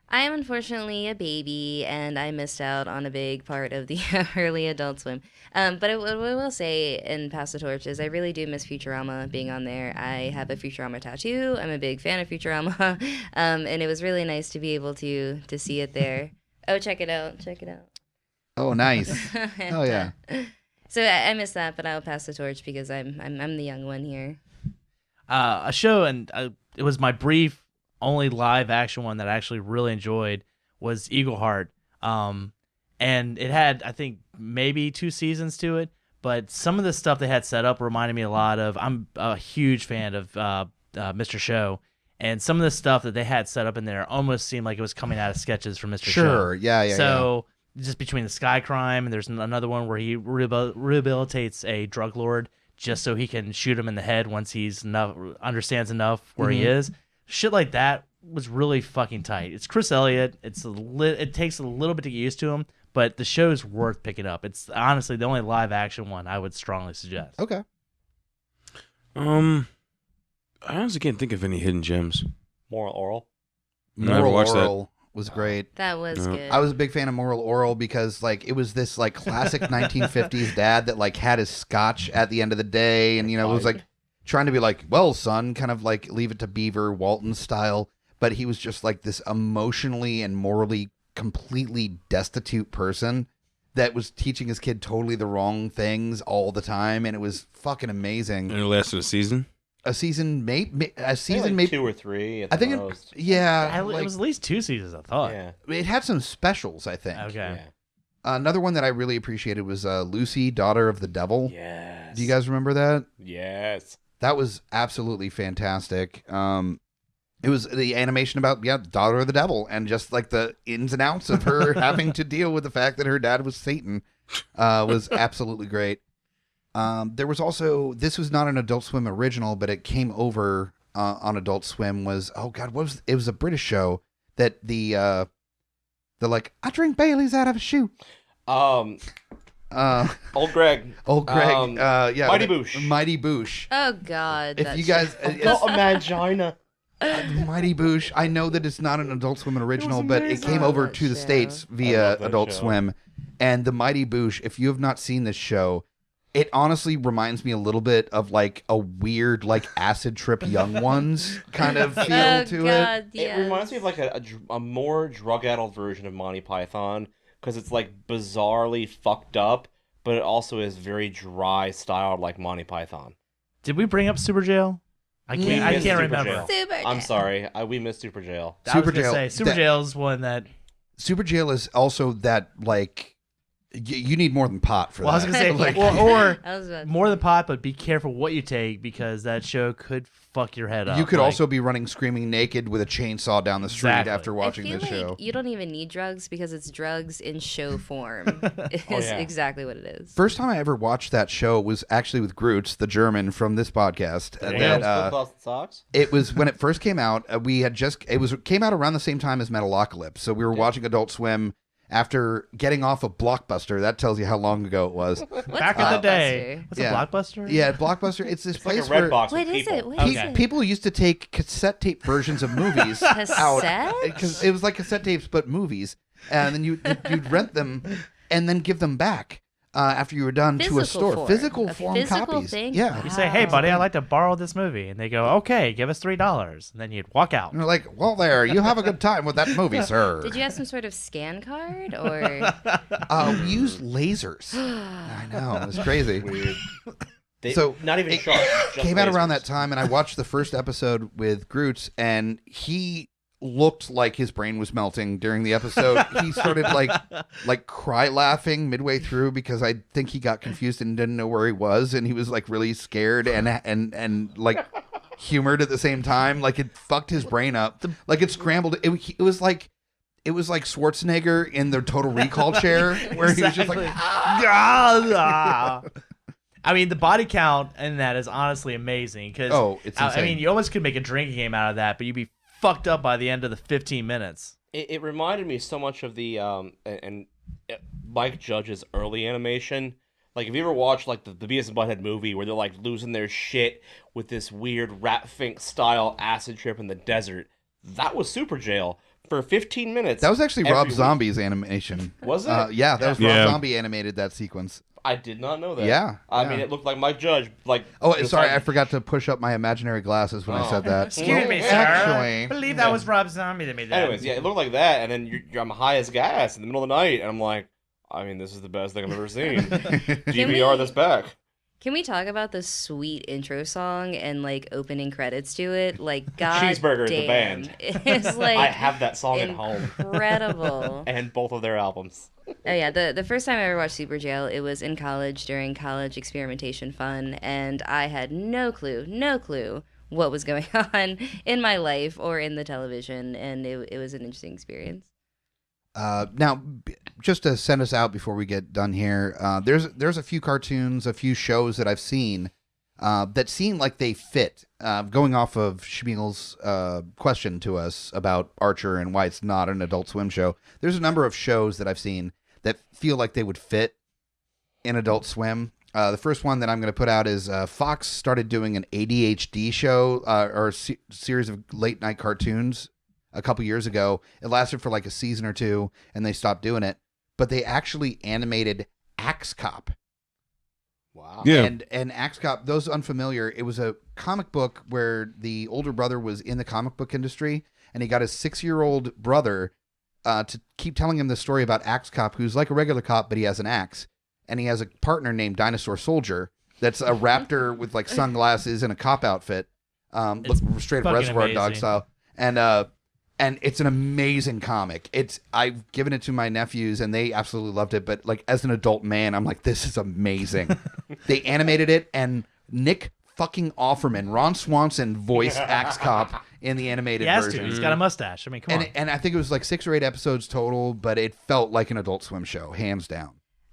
I am unfortunately a baby, and I missed out on a big part of the early Adult Swim. But I will say, in Pass the Torch, is I really do miss Futurama being on there. I have a Futurama tattoo. I'm a big fan of Futurama, and it was really nice to be able to see it there. Oh, check it out! Check it out! Oh, nice! Oh yeah. So I missed that, but I'll pass the torch because I'm the young one here. A show, and it was my brief only live action one that I actually really enjoyed, was Eagle Heart. And it had, I think, maybe 2 seasons to it, but some of the stuff they had set up reminded me a lot of, I'm a huge fan of Mr. Show, and some of the stuff that they had set up in there almost seemed like it was coming out of sketches from Mr. Show. Sure, yeah. So just between the Sky Crime, and there's another one where he rehabilitates a drug lord just so he can shoot him in the head once he's understands enough where he is. Shit like that was really fucking tight. It's Chris Elliott. It takes a little bit to get used to him, but the show's worth picking up. It's honestly the only live action one I would strongly suggest. Okay. I honestly can't think of any hidden gems. Moral Oral. Moral Oral was great. That was good. I was a big fan of Moral Oral because like it was this like classic 1950s dad that like had his scotch at the end of the day, and it was like trying to be like, well, son, kind of like Leave It to Beaver, Walton style, but he was just like this emotionally and morally completely destitute person that was teaching his kid totally the wrong things all the time, and it was fucking amazing. And it lasted a season? A season, maybe like 2 or 3 at I the think most. It was at least 2 seasons, I thought. Yeah. It had some specials, I think. Okay. Yeah. Another one that I really appreciated was Lucy, Daughter of the Devil. Yes. Do you guys remember that? Yes. That was absolutely fantastic. It was the animation about, Daughter of the Devil, and just like the ins and outs of her having to deal with the fact that her dad was Satan was absolutely great. There was also, this was not an Adult Swim original, but it came over on Adult Swim, it was a British show that they're like, I drink Bailey's out of a shoe. Old Greg. Mighty Boosh. Mighty Boosh. Oh God. If you guys, Got a mangina. Mighty Boosh. I know that it's not an Adult Swim original, but it came over to the States via Adult Swim. And the Mighty Boosh, if you have not seen this show, it honestly reminds me a little bit of like a weird, like acid trip Young Ones kind of feel to it. It reminds me of like a more drug-addled version of Monty Python, because it's like bizarrely fucked up, but it also is very dry styled like Monty Python. Did we bring up Super Jail? I can't Super remember. Jail. I'm sorry. We missed Super Jail. Super Jail. Super Jail is one that. Super Jail is also that like. You need more than pot for that. I was gonna say, like, or more than pot, but be careful what you take because that show could fuck your head up. You could also be running screaming naked with a chainsaw down the street after watching this show. You don't even need drugs because it's drugs in show form. Is exactly what it is. First time I ever watched that show was actually with Groots, the German from this podcast. It was when it first came out. We had came out around the same time as Metalocalypse, so we were watching Adult Swim. After getting off of Blockbuster, that tells you how long ago it was. Back in the day. What's a Blockbuster? Yeah, Blockbuster. It's this place like a where Redbox with people. People used to take cassette tape versions of movies out because it was like cassette tapes but movies, and then you'd rent them and then give them back. After you were done to a store. Physical form copies. Thing? Yeah. Wow. You say, hey, buddy, I'd like to borrow this movie. And they go, okay, give us $3. And then you'd walk out. And they're like, well, there, you have a good time with that movie, sir. Did you have some sort of scan card? Or we used lasers. I know. It was crazy. Weird. So not even sharp. Came out around that time, and I watched the first episode with Groots, and he looked like his brain was melting during the episode. He started like cry laughing midway through because I think he got confused and didn't know where he was, and he was like really scared and like humored at the same time. Like it fucked his brain up. Like it scrambled. It was like Schwarzenegger in the Total Recall chair where he was just like I mean, the body count in that is honestly amazing because it's insane. I mean, you almost could make a drinking game out of that, but you'd be fucked up by the end of the 15 minutes. It reminded me so much of the Mike Judge's early animation. Like, if you ever watched like the Beavis and Butthead movie where they're like losing their shit with this weird Rat Fink style acid trip in the desert, that was Super Jail for 15 minutes. That was actually Rob Zombie's animation. Was it? Yeah, that was Rob Zombie animated that sequence. I did not know that. Yeah. I mean, it looked like Mike Judge. Like, sorry, I forgot to push up my imaginary glasses when I said that. Excuse me, sir. Actually, I believe that was Rob Zombie that made that. Anyways, yeah, it looked like that, and then I'm high as gas in the middle of the night, and I'm like, I mean, this is the best thing I've ever seen. DVR this back. Can we talk about the sweet intro song and like opening credits to it? Like, God Cheeseburger, damn. the band. It's like I have that song at home. Incredible. And both of their albums. Oh yeah, the first time I ever watched Super Jail, it was in college during college experimentation fun, and I had no clue what was going on in my life or in the television, and it was an interesting experience. Now, just to send us out before we get done here, there's a few cartoons, a few shows that I've seen that seem like they fit. Going off of Shmuel's question to us about Archer and why it's not an Adult Swim show, there's a number of shows that I've seen that feel like they would fit in Adult Swim. The first one that I'm going to put out is Fox started doing an ADHD show or series of late night cartoons a couple years ago. It lasted for like a season or two, and they stopped doing it. But they actually animated Axe Cop. Wow. Yeah. And Axe Cop, those unfamiliar, it was a comic book where the older brother was in the comic book industry, and he got his 6-year-old brother to keep telling him the story about Axe Cop, who's like a regular cop, but he has an axe. And he has a partner named Dinosaur Soldier that's a raptor with like sunglasses and a cop outfit. Straight up Reservoir Dog style. And it's an amazing comic. I've given it to my nephews and they absolutely loved it. But like as an adult man, I'm like, this is amazing. They animated it, and Nick fucking Offerman, Ron Swanson voiced Axe Cop in the animated version. He's got a mustache. I mean, come on. And I think it was like 6 or 8 episodes total, but it felt like an Adult Swim show, hands down.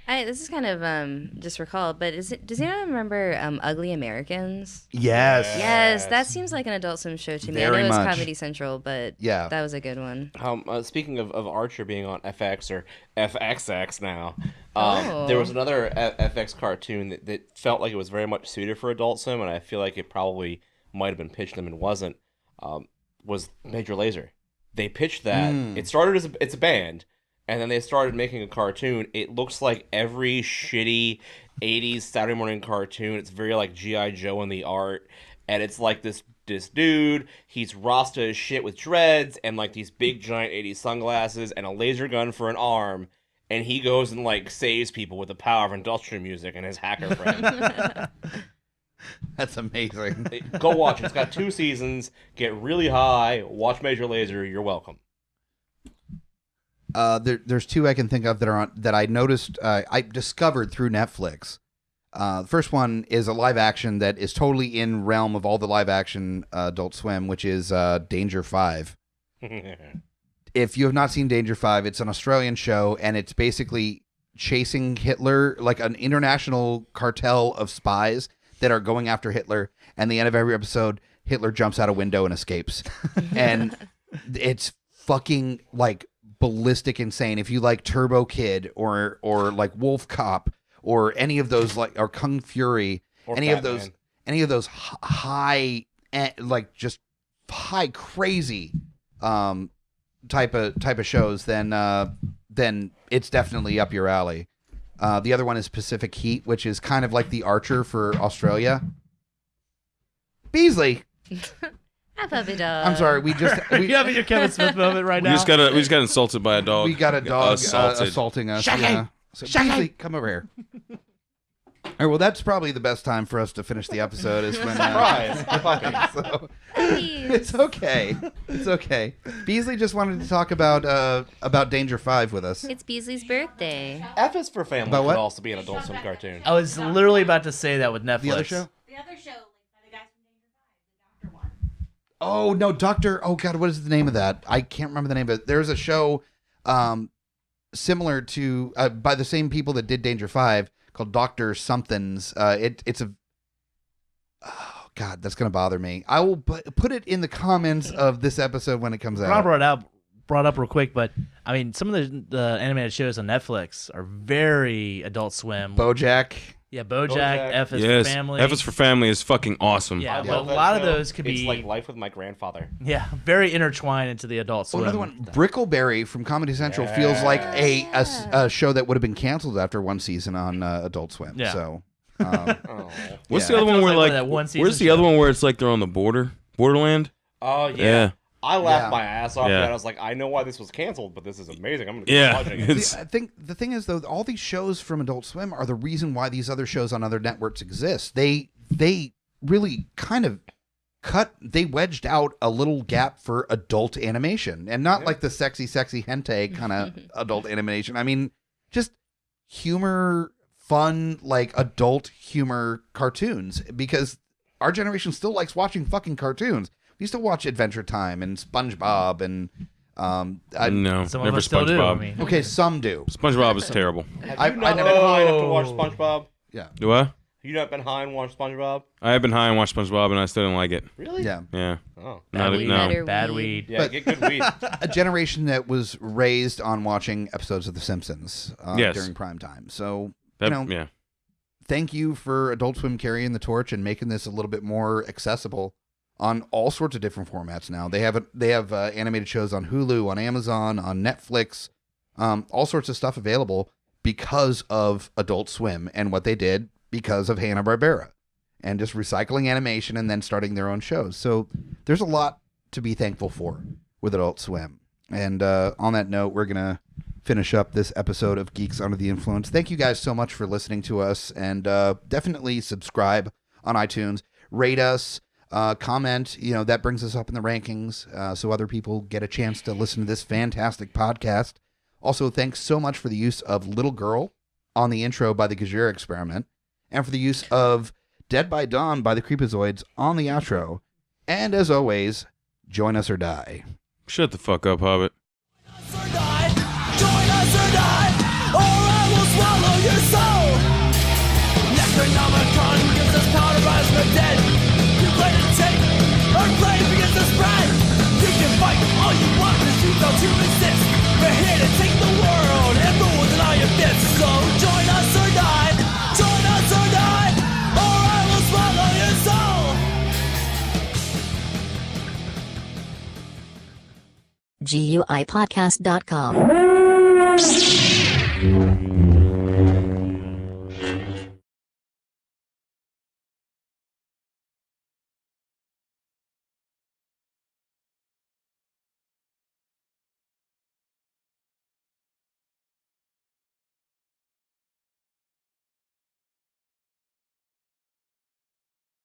This is kind of just recalled, but does anyone remember Ugly Americans? Yes. That seems like an Adult Swim show to me. Very I know it's much. Comedy Central, but yeah, that was a good one. Speaking of Archer being on FX or FXX now, there was another FX cartoon that felt like it was very much suited for Adult Swim, and I feel like it probably might have been pitched to them and wasn't, was Major Lazer. They pitched that. It started as it's a band. And then they started making a cartoon. It looks like every shitty 80s Saturday morning cartoon. It's very like G.I. Joe in the art. And it's like this dude, he's Rasta as shit with dreads and like these big giant 80s sunglasses and a laser gun for an arm. and he goes and like saves people with the power of industrial music and his hacker friend. That's amazing. Go watch it. It's got 2 seasons. Get really high. Watch Major Lazer. You're welcome. There's 2 I can think of that are on that I noticed. I discovered through Netflix. The first one is a live action that is totally in realm of all the live action Adult Swim, which is Danger 5. If you have not seen Danger 5, it's an Australian show, and it's basically chasing Hitler, like an international cartel of spies that are going after Hitler. And the end of every episode, Hitler jumps out a window and escapes. And it's fucking like ballistic insane. If you like Turbo Kid or like Wolf Cop or any of those, like, or Kung Fury, Or any Batman. of those high, like just high crazy type of shows, then it's definitely up your alley. The other one is Pacific Heat, which is kind of like The Archer for Australia. Beasley. Hi, puppy dog. I'm sorry. We you having your Kevin Smith moment right We now? just got insulted by a dog. we got a dog Assaulted. assaulting us. Shaggy! Yeah. So Shaggy! Beasley, come over here. All right, well, that's probably the best time for us to finish the episode is when Surprise. Puppy. so, Please. it's okay. It's okay. Beasley just wanted to talk about Danger 5 with us. It's Beasley's birthday. F is for Family About could what? also be an Adult Swim cartoon. I was literally about to say that with Netflix. The other show? The other show, like by the guys from Danger 5, the doctor one. Oh, no, Doctor. Oh, God, what is the name of that? I can't remember the name of it. There's a show similar to, by the same people that did Danger 5 called Doctor Somethings. It's a, oh, God, that's going to bother me. I will put it in the comments of this episode when it comes out. Ron brought up real quick, but I mean, some of the animated shows on Netflix are very Adult Swim. BoJack. Yeah, BoJack, BoJack. F is Yes, for Family. F is for Family is fucking awesome. Yeah, I but a love that lot of show. those could It's be like Life with My Grandfather. very intertwined into the Adult Oh, Swim. another one, Brickleberry from Comedy Central feels like a show that would have been canceled after one season on Adult Swim. Yeah. So, Oh. What's Yeah. the other one Feels where like like? that one season Where's the show. other one where it's like they're on the Borderland? Oh, yeah. Yeah. I laughed Yeah. my ass off Yeah. at that. I was like, I know why this was canceled, but this is amazing. I'm going to Yeah. keep watching it. It's- I think the thing is, though, all these shows from Adult Swim are the reason why these other shows on other networks exist. They really kind of they wedged out a little gap for adult animation, and not like the sexy hentai kind of adult animation. I mean, just humor, fun, like adult humor cartoons, because our generation still likes watching fucking cartoons. We used to watch Adventure Time and SpongeBob and No, Some of never us still do. I SpongeBob. mean, okay, some do. SpongeBob is terrible. Have you not been high enough to watch SpongeBob? Yeah. Do I? Have you not been high and watched SpongeBob? I have been high and watched SpongeBob, and I still don't like it. Really? Yeah. Yeah. Oh. Not weed. no. Better bad weed. weed. Yeah, get good weed. A generation that was raised on watching episodes of The Simpsons Yes. during prime time. So, That, you know, yeah. thank you for Adult Swim carrying the torch and making this a little bit more accessible on all sorts of different formats now. They have animated shows on Hulu, on Amazon, on Netflix, all sorts of stuff available because of Adult Swim and what they did because of Hanna-Barbera and just recycling animation and then starting their own shows. So there's a lot to be thankful for with Adult Swim. And on that note, we're going to finish up this episode of Geeks Under the Influence. Thank you guys so much for listening to us, and definitely subscribe on iTunes, rate us, comment. You know, that brings us up in the rankings, so other people get a chance to listen to this fantastic podcast. Also, thanks so much for the use of Little Girl on the intro by the Gajira Experiment, and for the use of Dead by Dawn by the Creepazoids on the outro. And as always, join us or die. Shut the fuck up, Hobbit. Join us or die, or I will swallow your soul. Necronomicon gives us power to rise from the dead. You play to take, our claim begins to spread. You can fight all you want, cause you felt to resist. We're here to take the world and rule with an iron fist. So join us or die, join us or die, or I will swallow your soul. GUIPodcast.com.